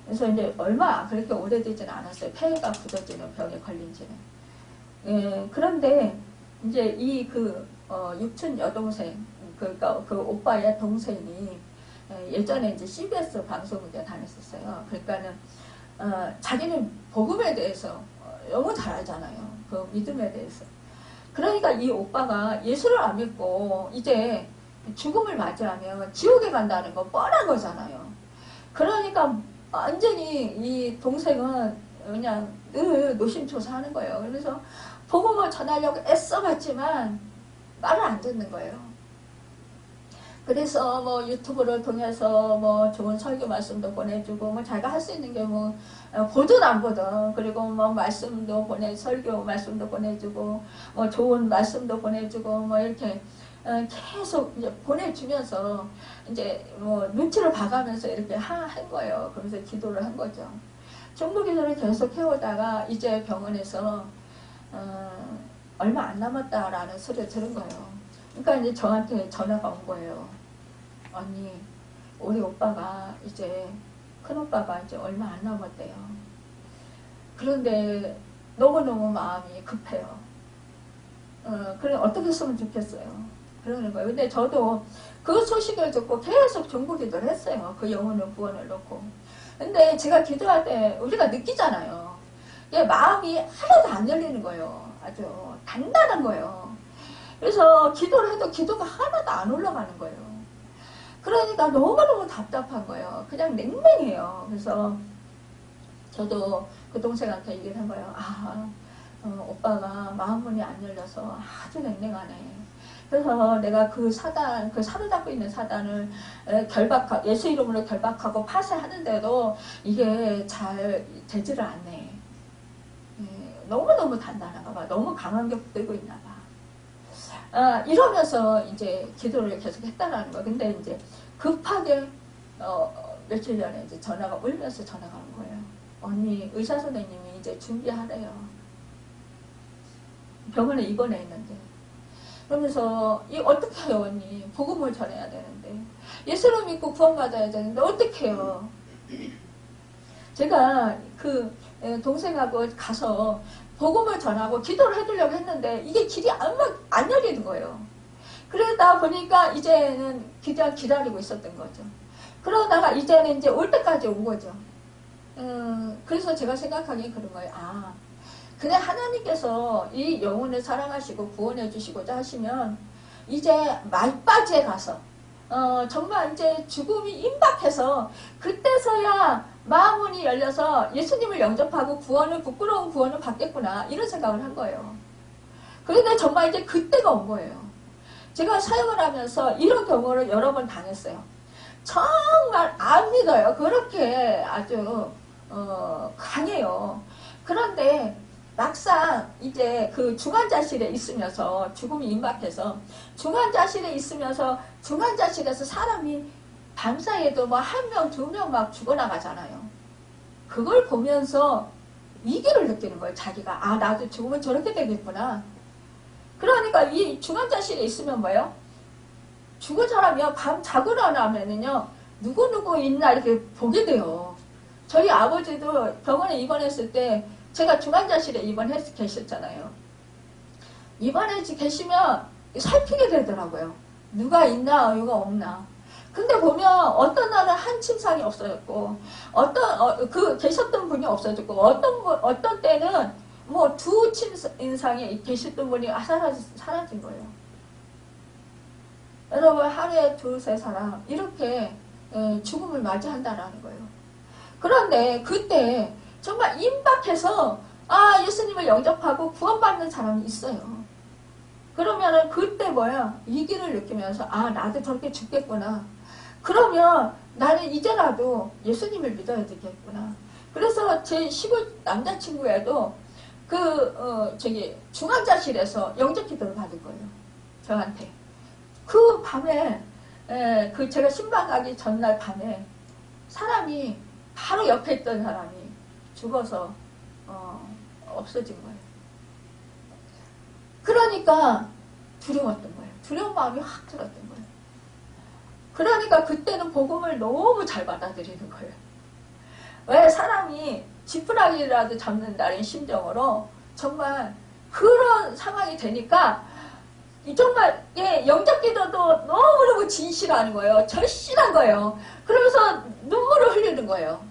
그래서 이제 얼마 그렇게 오래되지는 않았어요. 폐가 굳어지는 병에 걸린 지는. 그런데 이제 이 육촌 여동생, 그러니까 그 오빠의 동생이 예전에 이제 CBS 방송국에 다녔었어요. 그러니까는 자기는 복음에 대해서 너무 잘 알잖아요. 그 믿음에 대해서. 그러니까 이 오빠가 예수를 안 믿고 이제 죽음을 맞이하면 지옥에 간다는 거 뻔한 거잖아요. 그러니까 완전히 이 동생은 그냥 늘 노심초사하는 거예요. 그래서 복음을 전하려고 애써봤지만 말을 안 듣는 거예요. 그래서 뭐 유튜브를 통해서 뭐 좋은 설교 말씀도 보내주고 뭐 자기가 할 수 있는 게 뭐 보든 안 보든 그리고 뭐 말씀도 설교 말씀도 보내주고 뭐 좋은 말씀도 보내주고 뭐 이렇게 계속 이제 보내주면서 이제 뭐 눈치를 봐가면서 이렇게 한 거예요. 그러면서 기도를 한 거죠. 중보기도를 계속 해오다가 이제 병원에서 얼마 안 남았다라는 소리를 들은 거예요. 그러니까 이제 저한테 전화가 온 거예요. 언니, 우리 오빠가 이제 큰오빠가 이제 얼마 안 남았대요. 그런데 너무너무 마음이 급해요. 그래 어떻게 했으면 좋겠어요. 그러는 거예요. 근데 저도 그 소식을 듣고 계속 중보기도를 했어요. 그 영혼의 구원을 놓고. 근데 제가 기도할 때 우리가 느끼잖아요. 마음이 하나도 안 열리는 거예요. 아주 단단한 거예요. 그래서 기도를 해도 기도가 하나도 안 올라가는 거예요. 그러니까 너무너무 답답한 거예요. 그냥 냉랭해요. 그래서 저도 그 동생한테 얘기를 한 거예요. 오빠가 마음문이 안 열려서 아주 냉랭하네. 그래서 내가 그 사로잡고 있는 사단을 예수 이름으로 결박하고 파쇄하는데도 이게 잘 되지를 않네. 너무너무 단단한가 봐. 너무 강한 게 붙들고 있나 봐. 이러면서 이제 기도를 계속 했다라는 거예요. 근데 이제 급하게 며칠 전에 이제 울면서 전화가 온 거예요. 언니, 의사 선생님이 이제 준비하래요. 병원에 입원해 있는데. 그러면서 어떻게 해요, 언니? 복음을 전해야 되는데. 예수를 믿고 구원받아야 되는데 어떻게 해요? 제가 그 동생하고 가서 복음을 전하고 기도를 해주려고 했는데 이게 길이 안 열리는 거예요. 그러다 보니까 이제는 그냥 기다리고 있었던 거죠. 그러다가 이제는 이제 올 때까지 온 거죠. 그래서 제가 생각하기에 그런 거예요. 아, 그래 하나님께서 이 영혼을 사랑하시고 구원해 주시고자 하시면 이제 말바지에 가서 정말 이제 죽음이 임박해서 그때서야 마음문이 열려서 예수님을 영접하고 구원을 부끄러운 구원을 받겠구나 이런 생각을 한 거예요. 그런데 정말 이제 그때가 온 거예요. 제가 사역을 하면서 이런 경우를 여러 번 당했어요. 정말 안 믿어요. 그렇게 아주 강해요. 그런데 막상 이제 그 중환자실에 있으면서 죽음이 임박해서 중환자실에 있으면서 중환자실에서 사람이 밤사이에도 뭐 한 명, 두 명 막 죽어나가잖아요. 그걸 보면서 위기를 느끼는 거예요. 자기가 아 나도 죽으면 저렇게 되겠구나. 그러니까 이 중환자실에 있으면 뭐예요? 죽은 사람이요. 밤 자고 나면은요. 누구누구 있나 이렇게 보게 돼요. 저희 아버지도 병원에 입원했을 때 제가 중환자실에 입원해서 계셨잖아요. 입원해 계시면 살피게 되더라고요. 누가 있나 누가 없나. 근데 보면 어떤 날은 한 침상이 없어졌고 그 계셨던 분이 없어졌고 어떤 때는 뭐 두 침상에 계셨던 분이 사라진 거예요. 여러분 하루에 두세 사람 이렇게 죽음을 맞이한다라는 거예요. 그런데 그때 정말 임박해서 아 예수님을 영접하고 구원받는 사람이 있어요. 그러면은 그때 뭐야 위기를 느끼면서 아 나도 저렇게 죽겠구나. 그러면 나는 이제라도 예수님을 믿어야 되겠구나. 그래서 제 시골 남자친구에도 중환자실에서 영접 기도를 받은 거예요. 저한테. 그 밤에 그 제가 신방 가기 전날 밤에 사람이 바로 옆에 있던 사람이 죽어서 없어진 거예요. 그러니까 두려웠던 거예요. 두려운 마음이 확 들었던 거예요. 그러니까 그때는 복음을 너무 잘 받아들이는 거예요. 왜 사람이 지푸라기라도 잡는다는 심정으로 정말 그런 상황이 되니까 정말 영접기도도 너무너무 진실한 거예요. 절실한 거예요. 그러면서 눈물을 흘리는 거예요.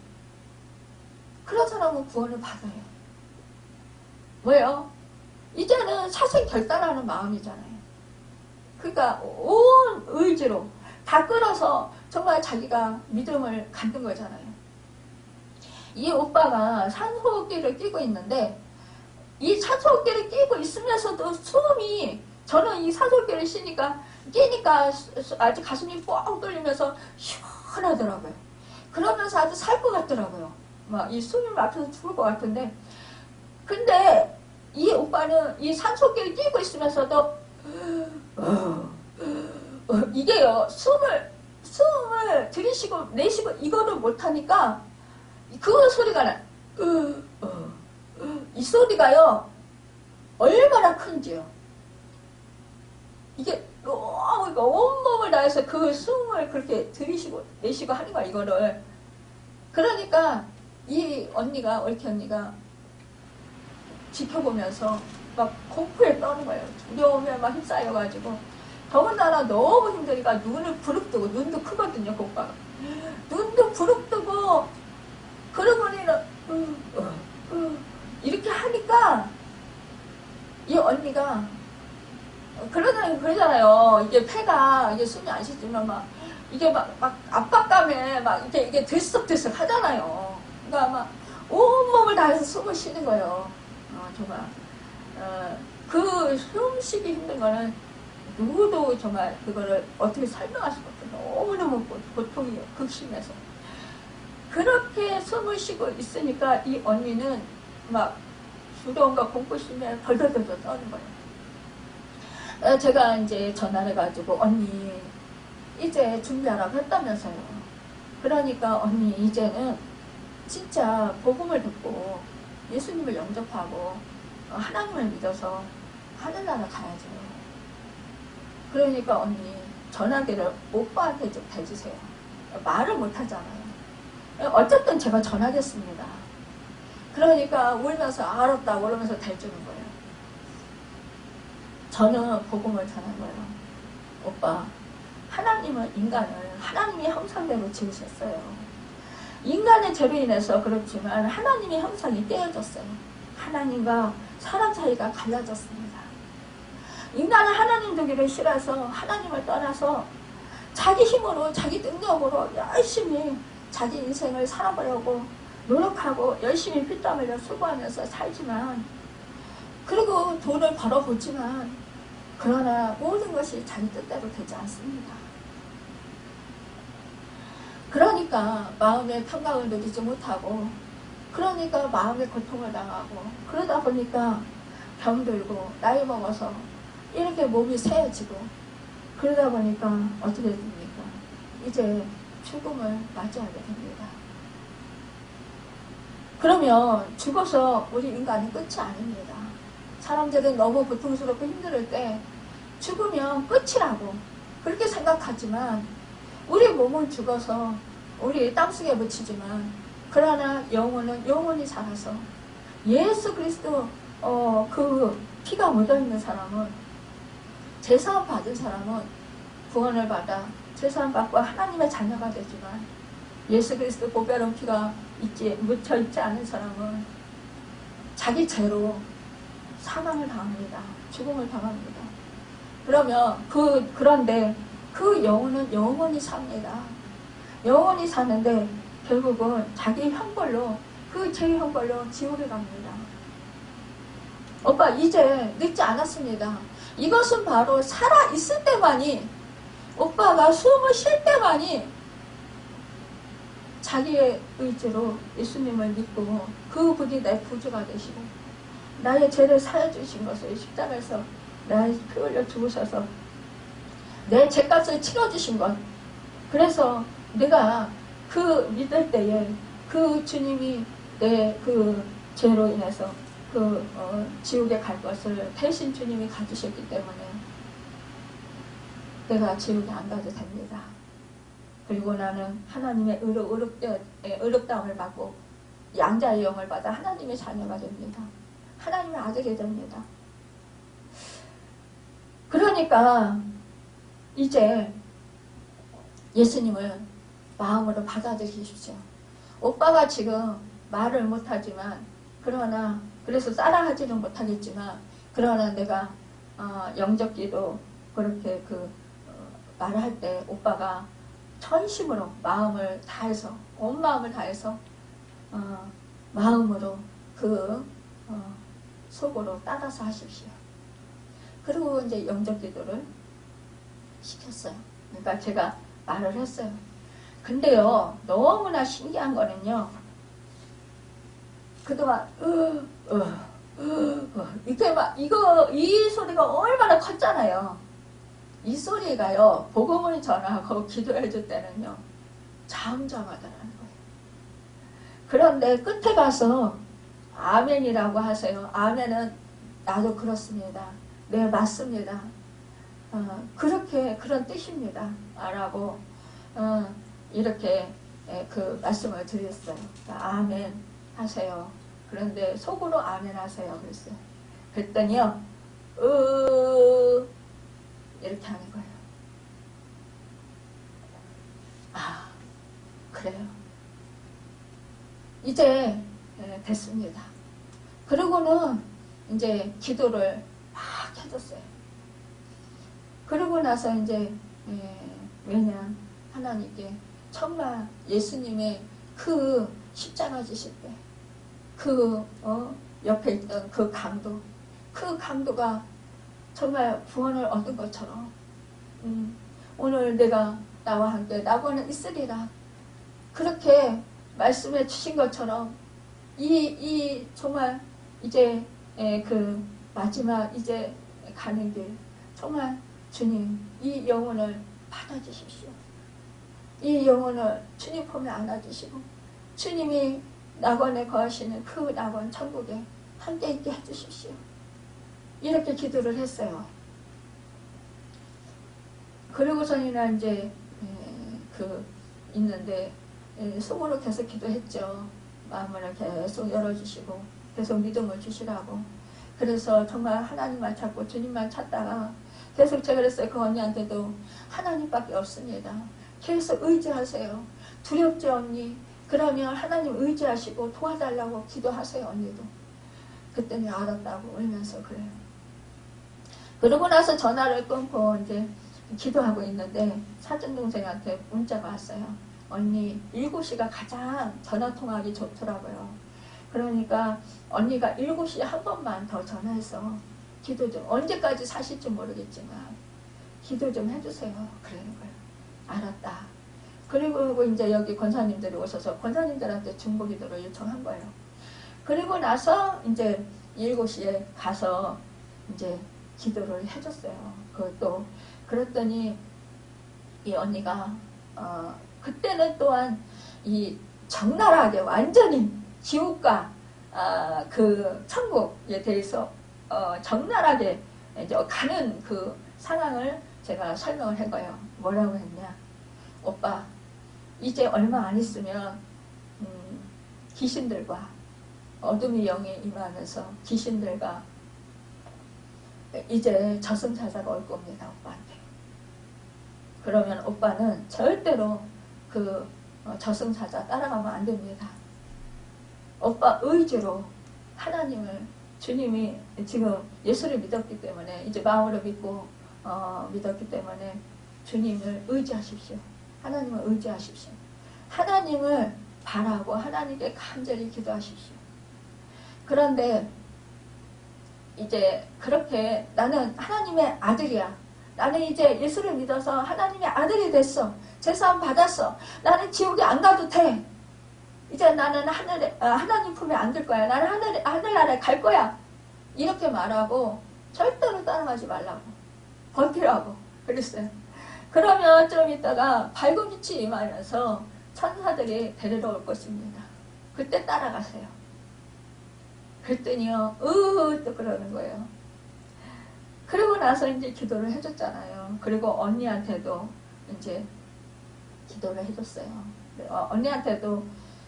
그런 사람은 구원을 받아요. 왜요? 이제는 사생 결단하는 마음이잖아요. 그러니까 온 의지로 다 끌어서 정말 자기가 믿음을 갖는 거잖아요. 이 오빠가 산소호흡기를 끼고 있는데 이 산소호흡기를 끼고 있으면서도 숨이 저는 이 산소호흡기를 끼니까 아주 가슴이 뻥 뚫리면서 시원하더라고요. 그러면서 아주 살 것 같더라고요. 막 이 숨이 막혀서 죽을 것 같은데 근데 이 오빠는 이 산소호흡기를 끼고 있으면서도 이게요 숨을 들이쉬고 내쉬고 이거를 못하니까 그 소리가 나. 이 소리가요 얼마나 큰지요. 이게 너무 온몸을 다해서 그 숨을 그렇게 들이쉬고 내쉬고 하는 거야 이거를. 그러니까 이 언니가 옳게 언니가 지켜보면서 막 공포에 떠는 거예요. 두려움에 막 휩싸여가지고 더군다나 너무 힘드니까 눈을 부릅뜨고 눈도 크거든요 그 오빠가. 눈도 부릅뜨고 그러고는 이렇게 하니까 이 언니가 그러잖아요. 이게 폐가 이게 숨이 안 쉬지만 막 이게 막 압박감에 막 이게 들썩들썩 하잖아요. 그러니까 막 온몸을 다해서 숨을 쉬는 거예요. 정말 그 숨쉬기 힘든 거는 누구도 정말 그거를 어떻게 설명할 수가 없어요. 너무너무 고통이 극심해서. 그렇게 숨을 쉬고 있으니까 이 언니는 막 두려움과 공포심에 덜덜덜 떠는 거예요. 제가 이제 전화를 해가지고 언니 이제 준비하라고 했다면서요. 그러니까 언니 이제는 진짜 복음을 듣고 예수님을 영접하고 하나님을 믿어서 하늘나라 가야죠. 그러니까 언니 전화기를 오빠한테 좀 대주세요. 말을 못하잖아요. 어쨌든 제가 전하겠습니다. 그러니까 울면서 알았다고 그러면서 대주는 거예요. 저는 복음을 전한 거예요. 오빠, 하나님은 인간을 하나님의 형상대로 지으셨어요. 인간의 죄로 인해서 그렇지만 하나님의 형상이 떼어졌어요. 하나님과 사람 사이가 갈라졌습니다. 인간은 하나님 되기를 싫어서 하나님을 떠나서 자기 힘으로 자기 능력으로 열심히 자기 인생을 살아보려고 노력하고 열심히 피땀 흘려 수고하면서 살지만, 그리고 돈을 벌어보지만, 그러나 모든 것이 자기 뜻대로 되지 않습니다. 그러니까 마음의 평강을 누리지 못하고, 그러니까 마음의 고통을 당하고, 그러다 보니까 병들고 나이 먹어서 이렇게 몸이 새어지고, 그러다 보니까 어떻게 됩니까? 이제 죽음을 맞이하게 됩니다. 그러면 죽어서 우리 인간이 끝이 아닙니다. 사람들은 너무 고통스럽고 힘들 때 죽으면 끝이라고 그렇게 생각하지만, 우리 몸은 죽어서 우리 땅속에 묻히지만, 그러나 영혼은 영원히 살아서 예수 그리스도 그 피가 묻어있는 사람은, 제사함 받은 사람은 구원을 받아 제사함 받고 하나님의 자녀가 되지만, 예수 그리스도 보배로운 피가 묻혀있지 않은 사람은 자기 죄로 사망을 당합니다. 죽음을 당합니다. 그러면 그런데 그 영혼은 영원히 삽니다. 영원히 사는데 결국은 자기 형벌로, 그 죄의 형벌로 지옥에 갑니다. 오빠, 이제 늦지 않았습니다. 이것은 바로 살아있을 때만이, 오빠가 숨을 쉴 때만이 자기의 의지로 예수님을 믿고 그분이 내 구주가 되시고 나의 죄를 사해주신 것을 십자가에서 나의 피 흘려 죽으셔서 내 죄값을 치러주신 것, 그래서 내가 그 믿을 때에 그 주님이 내 그 죄로 인해서 지옥에 갈 것을 대신 주님이 가주셨기 때문에 내가 지옥에 안 가도 됩니다. 그리고 나는 하나님의 의롭다함을 받고 양자의 영을 받아 하나님의 자녀가 됩니다. 하나님의 아들이 됩니다. 그러니까 이제 예수님을 마음으로 받아들이십시오. 오빠가 지금 말을 못하지만, 그래서 따라하지는 못하겠지만, 그러나 내가 영접기도 그렇게 말을 할 때 오빠가 전심으로 마음을 다해서, 온 마음을 다해서 마음으로 속으로 따라서 하십시오. 그리고 이제 영접기도를 시켰어요. 그러니까 제가 말을 했어요. 근데요, 너무나 신기한 거는요, 그동안 이렇게 막 이 소리가 얼마나 컸잖아요. 이 소리가요, 복음을 전하고 기도해 줄 때는요, 잠잠하더라는 거예요. 그런데 끝에 가서 아멘이라고 하세요. 아멘은 나도 그렇습니다. 네, 맞습니다. 그런 뜻입니다. 라고 이렇게 그 말씀을 드렸어요. 아멘 하세요. 그런데 속으로 아멘 하세요. 그랬어요. 그랬더니요, 이렇게 하는 거예요. 아, 그래요. 이제 됐습니다. 그러고는 이제 기도를 막 해줬어요. 그러고 나서 이제 왜냐, 하나님께 정말 예수님의 그 십자가 지실 때 옆에 있던 그 강도가 정말 구원을 얻은 것처럼 오늘 내가 나와 함께 나고는 있으리라, 그렇게 말씀해 주신 것처럼 이 정말 이제 그 마지막 이제 가는 길, 정말 주님 이 영혼을 받아주십시오. 이 영혼을 주님 품에 안아주시고 주님이 낙원에 거하시는 그 낙원 천국에 함께 있게 해주십시오. 이렇게 기도를 했어요. 그러고서니나 이제 있는데 속으로 계속 기도했죠. 마음을 계속 열어주시고 계속 믿음을 주시라고. 그래서 정말 하나님만 찾고 주님만 찾다가 계속 제가 그랬어요. 그 언니한테도 하나님밖에 없습니다. 계속 의지하세요. 두렵지 언니? 그러면 하나님 의지하시고 도와달라고 기도하세요. 언니도. 그랬더니 알았다고 울면서 그래요. 그러고 나서 전화를 끊고 이제 기도하고 있는데 사촌동생한테 문자가 왔어요. 언니 7시가 가장 전화통화하기 좋더라고요. 그러니까 언니가 7시에 한 번만 더 전화해서 기도 좀, 언제까지 사실지 모르겠지만 기도 좀 해주세요. 그러는 거예요. 알았다. 그리고 이제 여기 권사님들이 오셔서 권사님들한테 중보기도를 요청한 거예요. 그리고 나서 이제 7시에 가서 이제 기도를 해줬어요. 그것도 그랬더니 이 언니가 그때는 또한 이 적나라하게 완전히 지옥과 그 천국에 대해서 적나라하게 이제 가는 그 상황을 제가 설명을 한 거예요. 뭐라고 했냐? 오빠 이제 얼마 안 있으면 귀신들과 어둠의 영이 임하면서 귀신들과 이제 저승사자가 올 겁니다. 오빠한테. 그러면 오빠는 절대로 그 저승사자 따라가면 안 됩니다. 오빠 의지로 하나님을, 주님이 지금 예수를 믿었기 때문에 이제 마음으로 믿고 믿었기 때문에 주님을 의지하십시오. 하나님을 의지하십시오. 하나님을 바라고 하나님께 간절히 기도하십시오. 그런데 이제 그렇게 나는 하나님의 아들이야. 나는 이제 예수를 믿어서 하나님의 아들이 됐어. 제사함 받았어. 나는 지옥에 안 가도 돼. 이제 나는 하나님 품에 안 들 거야. 나는 하늘나라에 갈 거야. 이렇게 말하고 절대로 따라가지 말라고. 버티라고 그랬어요. 그러면 좀 있다가 밝은 빛이 임하면서 천사들이 데리러 올 것입니다. 그때 따라가세요. 그랬더니요, 또 그러는 거예요. 그러고 나서 이제 기도를 해줬잖아요. 그리고 언니한테도 이제 기도를 해줬어요. 언니한테도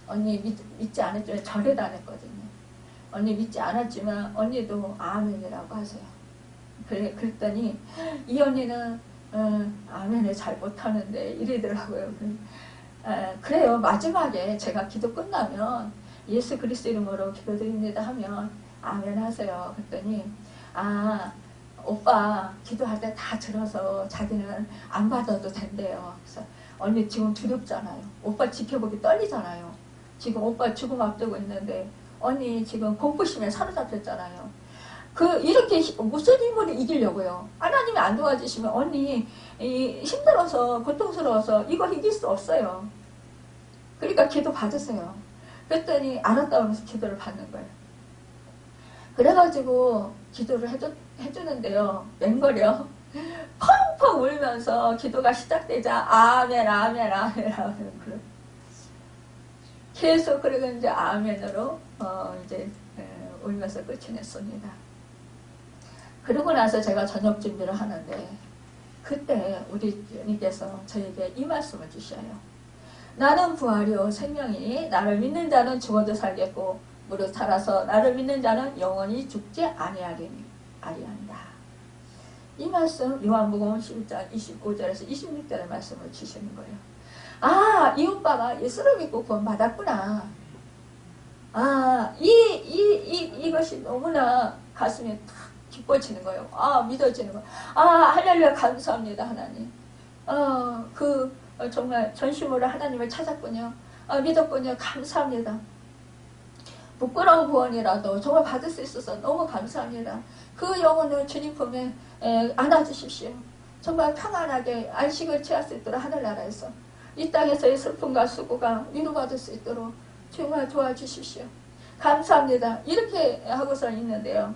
언니 믿지 않았지만 절에도 안 했거든요. 언니 믿지 않았지만 언니도 아멘이라고 하세요. 그랬더니 이 언니는 아멘을 잘 못하는데 이러더라고요. 그래요. 마지막에 제가 기도 끝나면 예수 그리스도 이름으로 기도드립니다 하면 아멘 하세요. 그랬더니 오빠 기도할 때 다 들어서 자기는 안 받아도 된대요. 그래서 언니 지금 두렵잖아요. 오빠 지켜보기 떨리잖아요. 지금 오빠 죽음 앞두고 있는데 언니 지금 공포심에 사로잡혔잖아요. 이렇게 무슨 힘으로 이기려고요? 하나님이 안 도와주시면 언니 힘들어서 고통스러워서 이거 이길 수 없어요. 그러니까 기도 받으세요. 그랬더니 알았다 하면서 기도를 받는 거예요. 그래가지고 기도를 해주는데요. 맹걸이요. 펑펑 울면서 기도가 시작되자 아멘 아멘 아멘 아멘 그래. 계속 그리고 이제 아멘으로 이제 울면서 끝이 냈습니다. 그러고 나서 제가 저녁 준비를 하는데 그때 우리 주님께서 저에게 이 말씀을 주셔요. 나는 부활이요 생명이니 나를 믿는 자는 죽어도 살겠고 무릇 살아서 나를 믿는 자는 영원히 죽지 아니하리이다. 이 말씀 요한복음 11장 25절에서 26절의 말씀을 주시는 거예요. 이 오빠가 예수를 믿고 구원받았구나. 이것이 너무나 가슴에 탁 기뻐지는 거예요. 믿어지는 거예요. 할렐루야 감사합니다 하나님. 정말 전심으로 하나님을 찾았군요. 믿었군요. 감사합니다. 부끄러운 구원이라도 정말 받을 수 있어서 너무 감사합니다. 그 영혼을 주님 품에 안아주십시오. 정말 평안하게 안식을 취할 수 있도록 하늘나라에서 이 땅에서의 슬픔과 수고가 위로받을 수 있도록 정말 도와주십시오. 감사합니다. 이렇게 하고서 있는데요.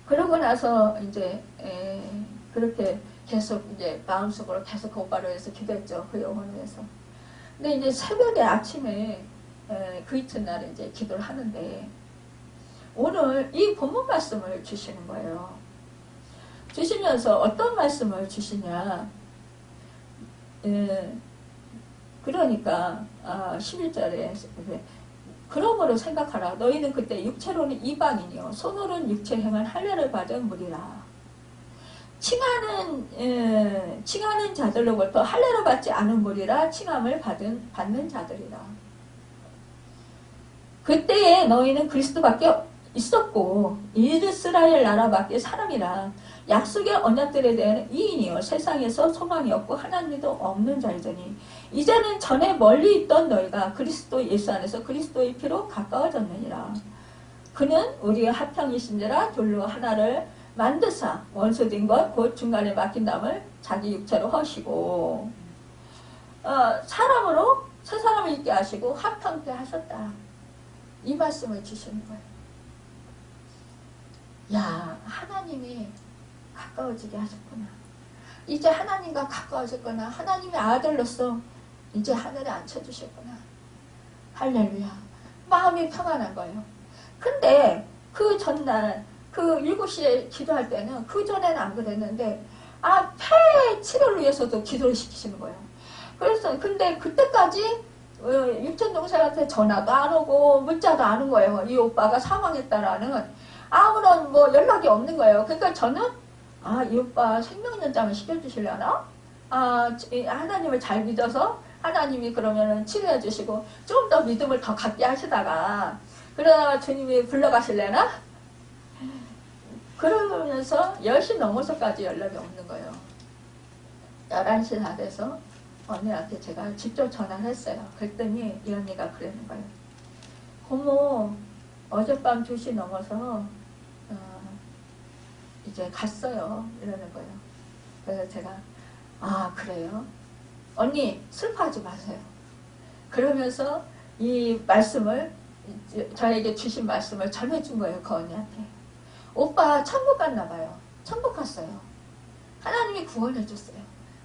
그러고 나서 이제 그렇게 계속 이제 마음속으로 계속 그 오빠를 위해서 기도했죠. 그 영혼을 위해서. 근데 이제 새벽에 아침에 그 이튿날에 이제 기도를 하는데 오늘 이 본문 말씀을 주시는 거예요. 주시면서 어떤 말씀을 주시냐? 그러니까 11절에 그러므로 생각하라. 너희는 그때 육체로는 이방인이요 손으로는 육체 행한 할례를 받은 무리라. 칭하는 자들로부터 할례를 받지 않은 무리라. 칭함을 받는 자들이라. 그때에 너희는 그리스도밖에 있었고 이스라엘 나라밖에 사람이라. 약속의 언약들에 대한 이인이요 세상에서 소망이 없고 하나님도 없는 자이더니 이제는 전에 멀리 있던 너희가 그리스도 예수 안에서 그리스도의 피로 가까워졌느니라. 그는 우리의 합형이신지라 둘로 하나를 만드사 원수된 것 곧 중간에 막힌 담을 자기 육체로 허시고 사람으로 새 사람을 있게 하시고 합형케 하셨다. 이 말씀을 주시는 거예요. 야, 하나님이 가까워지게 하셨구나. 이제 하나님과 가까워졌구나. 하나님의 아들로서 이제 하늘에 앉혀주셨구나. 할렐루야. 마음이 평안한 거예요. 근데 그 전날 그 7시에 기도할 때는 그 전에는 안 그랬는데 폐 치료를 위해서도 기도를 시키시는 거예요. 그래서 근데 그때까지 육천 동생한테 전화도 안 오고 문자도 안 온 거예요. 이 오빠가 사망했다라는 아무런 연락이 없는 거예요. 그러니까 저는 이 오빠 생명연장을 시켜주시려나? 하나님을 잘 믿어서 하나님이 그러면은 치료해 주시고 좀 더 믿음을 더 갖게 하시다가 그러다가 주님이 불러가실래나? 그러면서 10시 넘어서까지 연락이 없는 거예요. 11시 다 돼서 언니한테 제가 직접 전화를 했어요. 그랬더니 이 언니가 그러는 거예요. 고모, 어젯밤 2시 넘어서 이제 갔어요. 이러는 거예요. 그래서 제가 그래요? 언니 슬퍼하지 마세요. 그러면서 이 말씀을 저에게 주신 말씀을 전해준 거예요. 그 언니한테. 오빠 천국 갔나 봐요. 천국 갔어요. 하나님이 구원해 줬어요.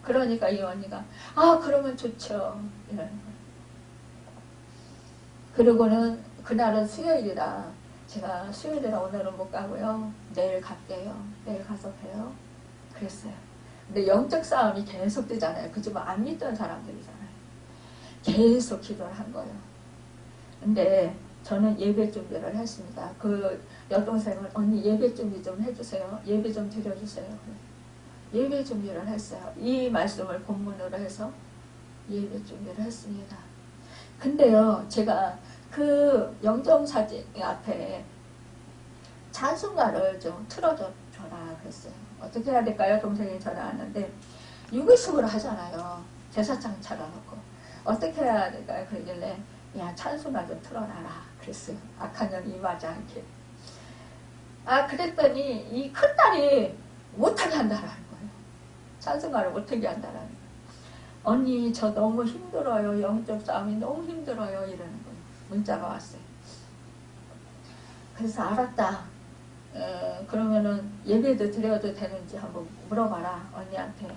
그러니까 이 언니가 그러면 좋죠. 이러는 거예요. 그리고는 그날은 수요일이라 제가 수요일이라 오늘은 못 가고요. 내일 갈게요. 내일 가서 봬요. 그랬어요. 근데 영적 싸움이 계속 되잖아요. 그죠? 안 믿던 사람들이잖아요. 계속 기도를 한 거예요. 근데 저는 예배 준비를 했습니다. 그 여동생은 언니 예배 준비 좀 해주세요. 예배 좀 드려주세요. 예배 준비를 했어요. 이 말씀을 본문으로 해서 예배 준비를 했습니다. 근데요, 제가 그 영정사진 앞에 찬송가를 좀 틀어줘라 그랬어요. 어떻게 해야 될까요? 동생이 전화 왔는데 유기식으로 하잖아요. 제사장 차려놓고 어떻게 해야 될까요? 그러길래 야, 찬송가 좀 틀어놔라 그랬어요. 악한 년 임하지 않게. 그랬더니 이 큰딸이 못하게 한다라는 거예요. 찬송가를 못하게 한다라는 거예요. 언니 저 너무 힘들어요. 영적 싸움이 너무 힘들어요. 이러는 거예요. 문자가 왔어요. 그래서 알았다. 그러면은 예배도 드려도 되는지 한번 물어봐라. 언니한테.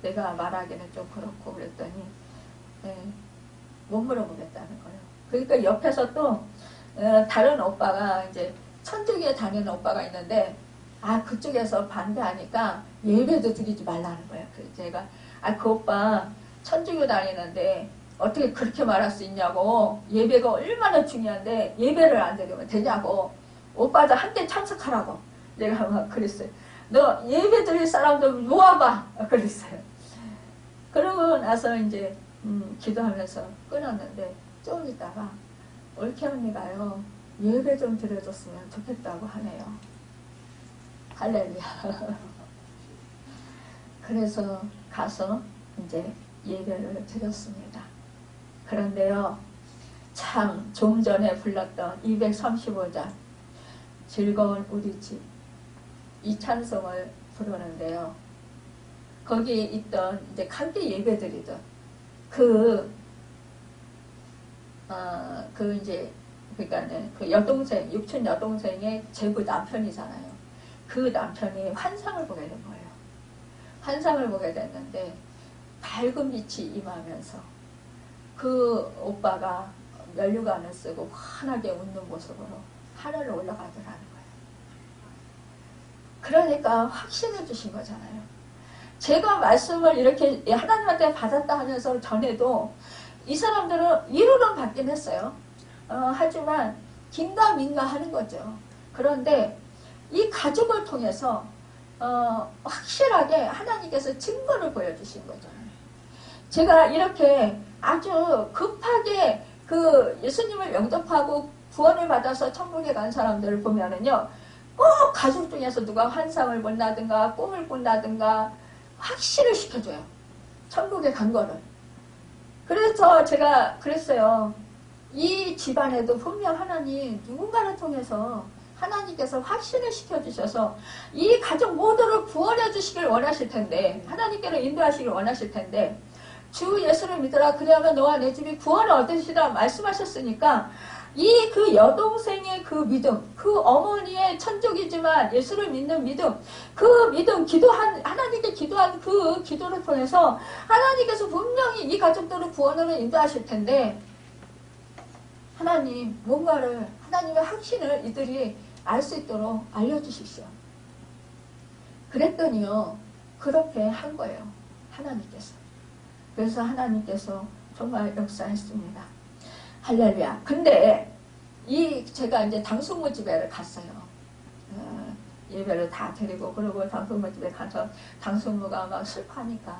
내가 말하기는 좀 그렇고 그랬더니 못 물어보겠다는 거예요. 그러니까 옆에서 또 다른 오빠가 이제 천주교에 다니는 오빠가 있는데 그쪽에서 반대하니까 예배도 드리지 말라는 거예요. 그래서 제가 그 오빠 천주교 다니는데 어떻게 그렇게 말할 수 있냐고. 예배가 얼마나 중요한데 예배를 안 드리면 되냐고. 오빠도 한때 참석하라고 내가 막 그랬어요. 너 예배 드릴 사람 좀 모아봐 그랬어요. 그러고 나서 이제 기도하면서 끊었는데 좀 있다가 올케 언니가요 예배 좀 드려줬으면 좋겠다고 하네요. 할렐루야. 그래서 가서 이제 예배를 드렸습니다. 그런데요, 참 좀 전에 불렀던 235장 즐거운 우리 집 이 찬송을 부르는데요. 거기에 있던 이제 함께 예배드리던 그러니까는 그 여동생, 육촌 여동생의 제부 남편이잖아요. 그 남편이 환상을 보게 된 거예요. 환상을 보게 됐는데 밝은 빛이 임하면서 그 오빠가 면류관을 쓰고 환하게 웃는 모습으로 하늘로 올라가더라는 거예요. 그러니까 확신을 주신 거잖아요. 제가 말씀을 이렇게 하나님한테 받았다 하면서 전에도 이 사람들은 위로는 받긴 했어요. 하지만 긴가민가 하는 거죠. 그런데 이 가족을 통해서 확실하게 하나님께서 증거를 보여주신 거죠. 제가 이렇게 아주 급하게 그 예수님을 영접하고 구원을 받아서 천국에 간 사람들을 보면은요, 꼭 가족 중에서 누가 환상을 본다든가 꿈을 꾼다든가 확신을 시켜줘요. 천국에 간 거를. 그래서 제가 그랬어요. 이 집안에도 분명 하나님 누군가를 통해서 하나님께서 확신을 시켜주셔서 이 가족 모두를 구원해 주시길 원하실 텐데, 하나님께로 인도하시길 원하실 텐데, 주 예수를 믿으라 그리하면 너와 내 집이 구원을 얻으시라 말씀하셨으니까 이 그 여동생의 그 믿음, 그 어머니의 천족이지만 예수를 믿는 믿음, 그 믿음, 하나님께 기도한 그 기도를 통해서 하나님께서 분명히 이 가족들을 구원으로 인도하실 텐데, 하나님 뭔가를, 하나님의 확신을 이들이 알 수 있도록 알려주십시오. 그랬더니요, 그렇게 한 거예요. 하나님께서. 그래서 하나님께서 정말 역사했습니다. 할렐루야. 근데 제가 이제 당숙모 집에를 갔어요. 예배를 다 드리고, 그리고 당숙모 집에 가서 당숙모가 막 슬퍼하니까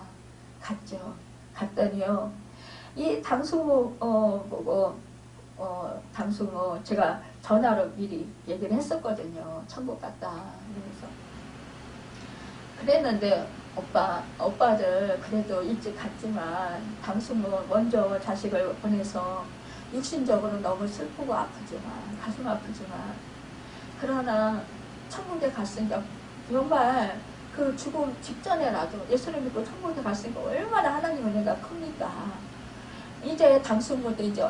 갔죠. 갔더니요, 이 당숙모 보고 당숙모 제가 전화로 미리 얘기를 했었거든요. 천국 갔다. 그래서 그랬는데 오빠들 그래도 일찍 갔지만 당숙모 먼저 자식을 보내서 육신적으로 너무 슬프고 아프지만, 가슴 아프지만, 그러나 천국에 갔으니까 정말 그 죽음 직전에라도 예수를 믿고 천국에 갔으니까 얼마나 하나님 은혜가 큽니까. 이제 당숙모도 이제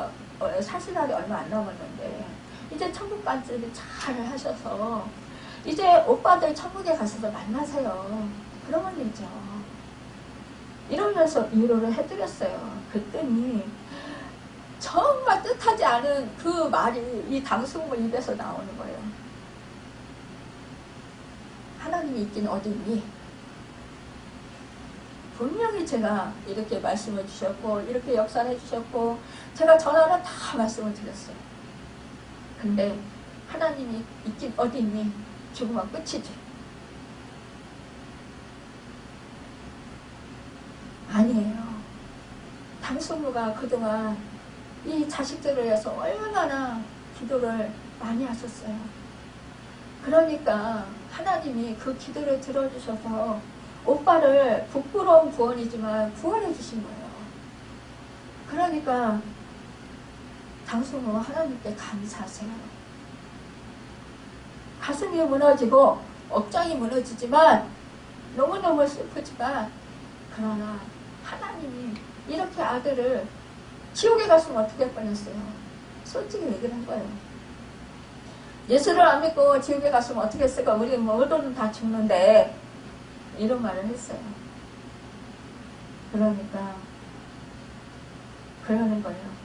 사실 날이 얼마 안 남았는데 이제 천국 간증을 잘 하셔서 이제 오빠들 천국에 가셔서 만나세요. 그러면 되죠. 이러면서 위로를 해드렸어요. 그랬더니 정말 뜻하지 않은 그 말이 이 당숙모 입에서 나오는 거예요. 하나님이 있긴 어디 있니? 분명히 제가 이렇게 말씀을 주셨고 이렇게 역사를 해주셨고 제가 전화로 다 말씀을 드렸어요. 근데 하나님이 있긴 어디 있니? 죽으면 끝이지. 아니에요. 당숙모가 그동안 이 자식들을 위해서 얼마나 기도를 많이 하셨어요. 그러니까 하나님이 그 기도를 들어주셔서 오빠를 부끄러운 구원이지만 구원해 주신 거예요. 그러니까 당숙모 하나님께 감사하세요. 가슴이 무너지고 억장이 무너지지만 너무너무 슬프지만, 그러나 하나님이 이렇게 아들을 지옥에 갔으면 어떻게 할 뻔했어요. 솔직히 얘기를 한 거예요. 예수를 안 믿고 지옥에 갔으면 어떻게 했을까. 우리 모두는 다 죽는데 이런 말을 했어요. 그러니까 그러는 거예요.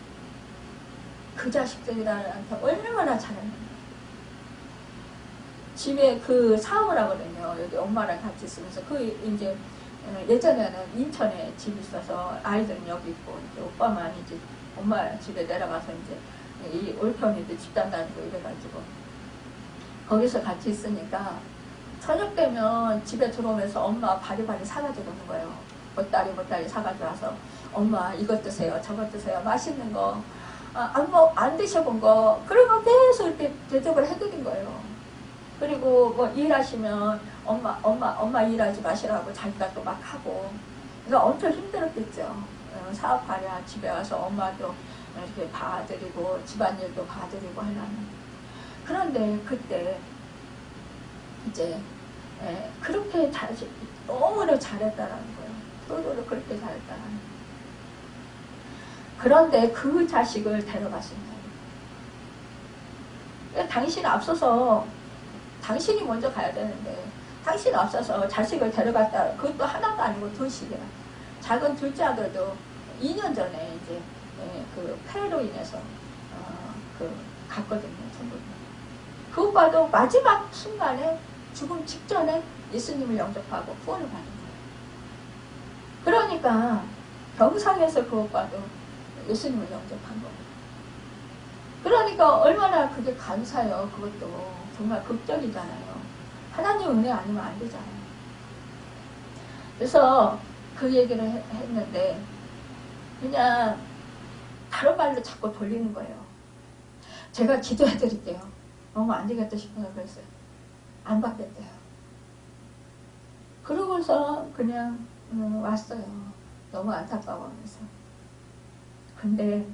그 자식들한테 얼마나 잘했는데. 집에 그 사업을 하거든요. 여기 엄마랑 같이 있으면서 이제 예전에는 인천에 집이 있어서 아이들은 여기 있고 이제 오빠만 이제 엄마 집에 내려가서 이제 이 올편이도 집단 다니고 이래가지고 거기서 같이 있으니까 저녁 되면 집에 들어오면서 엄마 바리바리 사가지고 오는 거예요. 보따리 사가지고 와서 엄마 이것 드세요, 저것 드세요, 맛있는 거, 안 드셔본 거, 그러면 계속 이렇게 대접을 해드린 거예요. 그리고 뭐 일하시면 엄마 일하지 마시라고 자기가 또 막 하고. 그러니까 엄청 힘들었겠죠. 사업하랴 집에 와서 엄마도 이렇게 봐드리고 집안일도 봐드리고 하려면. 그런데 그때 이제 그렇게 너무나 잘했다라는 거예요. 도도로 그렇게 잘했다라는 거예요. 그런데 그 자식을 데려갔습니다. 당신 앞서서 당신이 먼저 가야 되는데 당신 앞서서 자식을 데려갔다. 그것도 하나가 아니고 둘씩이야. 작은 둘째 아들도 2년 전에 이제 그 폐로 인해서 갔거든요. 천국에. 그 오빠도 마지막 순간에 죽음 직전에 예수님을 영접하고 구원을 받은 거예요. 그러니까 병상에서 그 오빠도 예수님을 영접한 거예요. 그러니까 얼마나 그게 감사해요. 그것도 정말 극적이잖아요. 하나님 은혜 아니면 안 되잖아요. 그래서 그 얘기를 했는데 그냥 다른 말로 자꾸 돌리는 거예요. 제가 기도해 드릴게요. 너무 안 되겠다 싶어서 그랬어요. 안 받겠대요. 그러고서 그냥 왔어요. 너무 안타까워하면서. 근데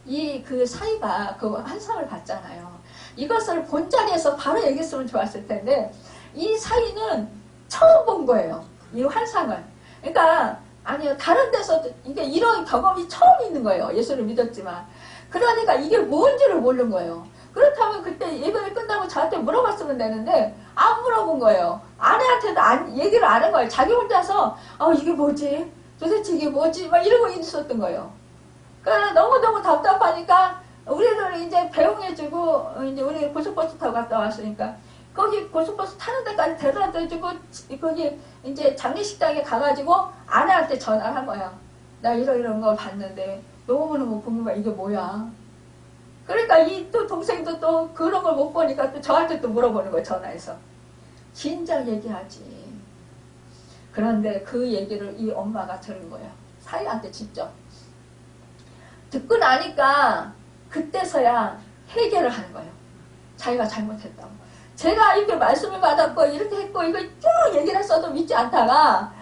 이 그 사이가 그 환상을 봤잖아요. 이것을 본 자리에서 바로 얘기했으면 좋았을 텐데 이 사이는 처음 본 거예요. 이 환상을. 그러니까 아니요, 다른 데서도 이게 이런 경험이 처음 있는 거예요. 예수를 믿었지만. 그러니까 이게 뭔지를 모르는 거예요. 그렇다면 그때 예배를 끝나고 저한테 물어봤으면 되는데 안 물어본 거예요. 아내한테도 얘기를 안 한 거예요. 자기 혼자서 이게 뭐지? 도대체 이게 뭐지? 막 이러고 있었던 거예요. 그러니까 너무너무 답답하니까 우리를 이제 배웅해주고 이제 우리 고속버스 타고 갔다 왔으니까 거기 고속버스 타는 데까지 데려다주고 거기 이제 장례식장에 가가지고 아내한테 전화를 한 거야. 나 이런 거 봤는데 너무너무 궁금해. 이게 뭐야? 그러니까 이 또 동생도 또 그런 걸 못 보니까 또 저한테 또 물어보는 거예요. 전화해서. 진작 얘기하지. 그런데 그 얘기를 이 엄마가 들은 거예요. 사이한테 직접. 듣고 나니까 그때서야 해결을 하는 거예요. 자기가 잘못했다고. 제가 이렇게 말씀을 받았고 이렇게 했고 이거 쭉 얘기를 했어도 믿지 않다가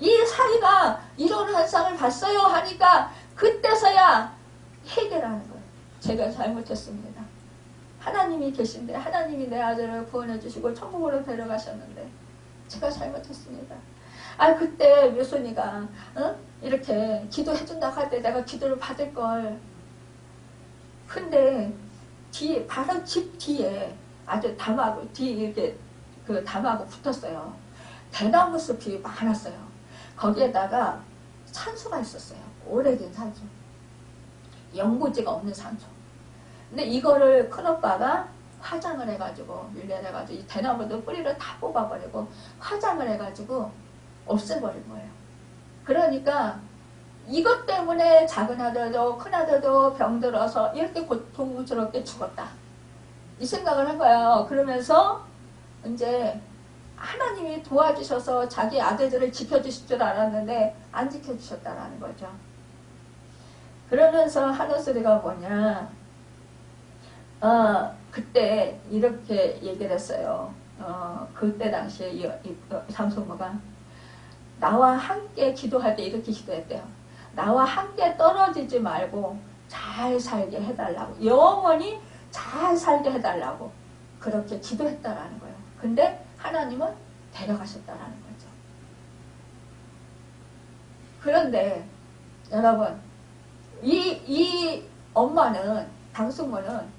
이 사이가 이런 환상을 봤어요 하니까 그때서야 해결하는 거예요. 제가 잘못했습니다. 하나님이 계신데 하나님이 내 아들을 구원해 주시고 천국으로 데려가셨는데 제가 잘못했습니다. 그때 묘순이가 이렇게 기도해준다고 할 때 내가 기도를 받을 걸. 근데 바로 집 뒤에 아주 담하고 뒤에 이렇게 그 담하고 붙었어요. 대나무 숲이 많았어요. 거기에다가 산소가 있었어요. 오래된 산소. 연고지가 없는 산소. 근데 이거를 큰오빠가 화장을 해가지고 밀려내가지고 이 대나무도 뿌리를 다 뽑아버리고 화장을 해가지고 없애버린 거예요. 그러니까 이것 때문에 작은 아들도 큰 아들도 병들어서 이렇게 고통스럽게 죽었다. 이 생각을 한 거예요. 그러면서 이제 하나님이 도와주셔서 자기 아들들을 지켜주실 줄 알았는데 안 지켜주셨다라는 거죠. 그러면서 하는 소리가 뭐냐. 그때 이렇게 얘기를 했어요. 그때 당시에 이 삼손모가 나와 함께 기도할 때 이렇게 기도했대요. 나와 함께 떨어지지 말고 잘 살게 해달라고. 영원히 잘 살게 해달라고. 그렇게 기도했다라는 거예요. 근데 하나님은 데려가셨다라는 거죠. 그런데 여러분, 이 엄마는, 당숙모는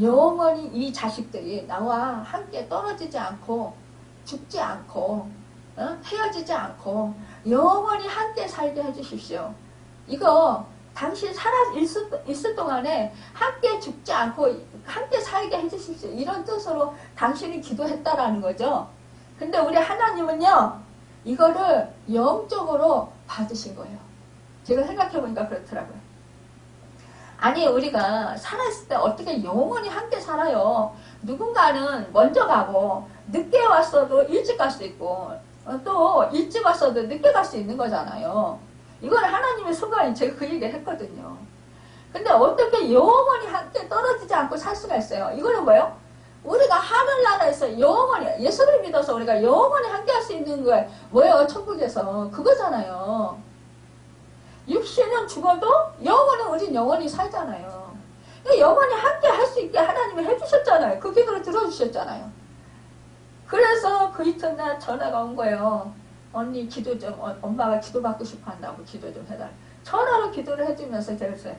영원히 이 자식들이 나와 함께 떨어지지 않고 죽지 않고 헤어지지 않고 영원히 함께 살게 해주십시오. 이거 당신 있을 동안에 함께 죽지 않고 함께 살게 해주십시오. 이런 뜻으로 당신이 기도했다라는 거죠. 근데 우리 하나님은요, 이거를 영적으로 받으신 거예요. 제가 생각해보니까 그렇더라고요. 아니, 우리가 살아있을 때 어떻게 영원히 함께 살아요. 누군가는 먼저 가고 늦게 왔어도 일찍 갈 수 있고 또 일찍 왔어도 늦게 갈 수 있는 거잖아요. 이건 하나님의 순간이 제가 그 얘기를 했거든요. 근데 어떻게 영원히 함께 떨어지지 않고 살 수가 있어요? 이거는 뭐예요? 우리가 하늘나라에서 영원히, 예수를 믿어서 우리가 영원히 함께 할 수 있는 거예요. 뭐예요? 천국에서. 그거잖아요. 육신은 죽어도 영원히 우린 영원히 살잖아요. 영원히 함께 할 수 있게 하나님이 해주셨잖아요. 그 기도를 들어주셨잖아요. 그래서 그 이튿날 전화가 온 거예요. 언니 기도 좀, 엄마가 기도받고 싶어 한다고 기도 좀 해달라. 전화로 기도를 해주면서 그랬어요.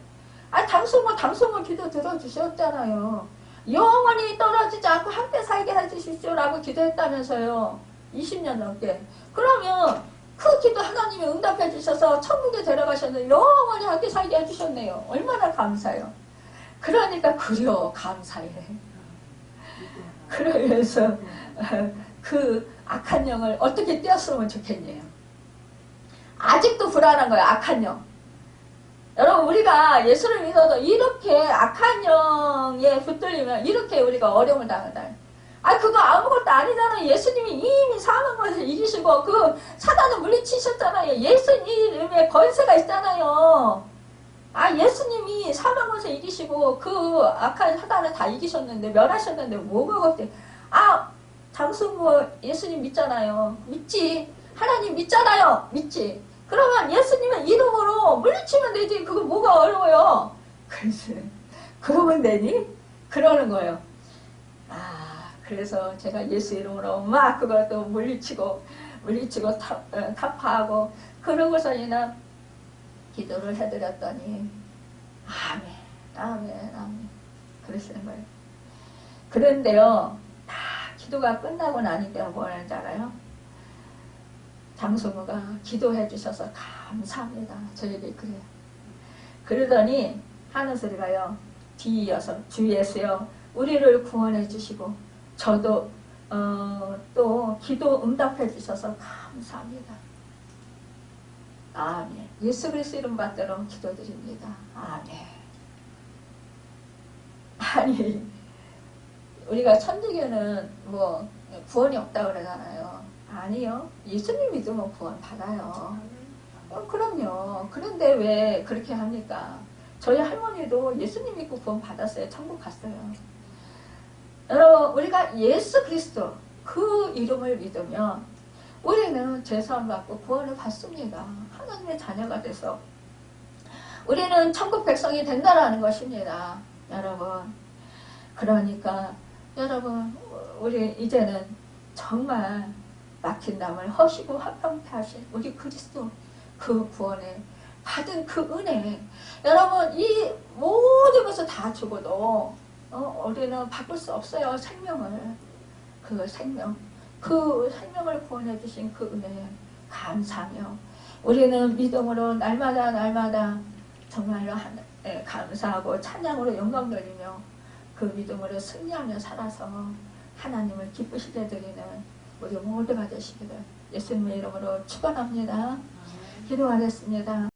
당수모 기도 들어주셨잖아요. 영원히 떨어지지 않고 함께 살게 해주십시오라고 기도했다면서요. 20년 넘게. 그러면 그 기도 하나님이 응답해 주셔서 천국에 데려가셨는데 영원히 함께 살게 해주셨네요. 얼마나 감사해요. 그러니까 그려 감사해. 그러면서 그 악한 영을 어떻게 떼었으면 좋겠네요. 아직도 불안한 거예요. 악한 영. 여러분 우리가 예수를 믿어도 이렇게 악한 영에 붙들리면 이렇게 우리가 어려움을 당한다. 아 그거 아무것도 아니잖아요. 예수님이 이미 사는 것을 이기시고 그 사단을 물리치셨잖아요. 예수님의 권세가 있잖아요. 아 예수님이 사는 것을 이기시고 그 악한 사단을 다 이기셨는데 멸하셨는데 뭐가 걱정? 아 장승부 예수님 믿잖아요. 믿지. 하나님 믿잖아요. 믿지. 그러면 예수님의 이름으로 물리치면 되지. 그거 뭐가 어려워요. 그래서 그러면 되니? 그러는 거예요. 아 그래서 제가 예수 이름으로 막 그것도 물리치고 타파하고 그러고서는 기도를 해드렸더니 아멘 그러시는 거예요. 그런데요 다 기도가 끝나고 나니까 뭐 하는지 알아요? 장소모가 기도해 주셔서 감사합니다. 저에게 그래요. 그러더니 하는 소리가요. 뒤이어서 주 예수여 우리를 구원해 주시고 저도 또 기도 응답해 주셔서 감사합니다. 아멘. 예수 그리스도 이름 받들어 기도드립니다. 아멘. 아니 우리가 천주교는 뭐 구원이 없다고 그러잖아요. 아니요. 예수님 믿으면 구원 받아요. 그럼요. 그런데 왜 그렇게 합니까? 저희 할머니도 예수님 믿고 구원 받았어요. 천국 갔어요. 여러분 우리가 예수 그리스도 그 이름을 믿으면 우리는 죄사함 받고 구원을 받습니다. 하나님의 자녀가 돼서 우리는 천국 백성이 된다라는 것입니다. 여러분 그러니까 여러분 우리 이제는 정말 막힌 담을 허시고 화평케 하신 우리 그리스도 그 구원에 받은 그 은혜 여러분 이 모든 것을 다 주고도 우리는 바꿀 수 없어요. 생명을 그 생명을 구원해 주신 그 은혜에 감사하며 우리는 믿음으로 날마다 정말로 감사하고 찬양으로 영광 돌리며 그 믿음으로 승리하며 살아서 하나님을 기쁘시게 드리는 우리 모두가 되시기를 예수님의 이름으로 축원합니다. 기도하겠습니다.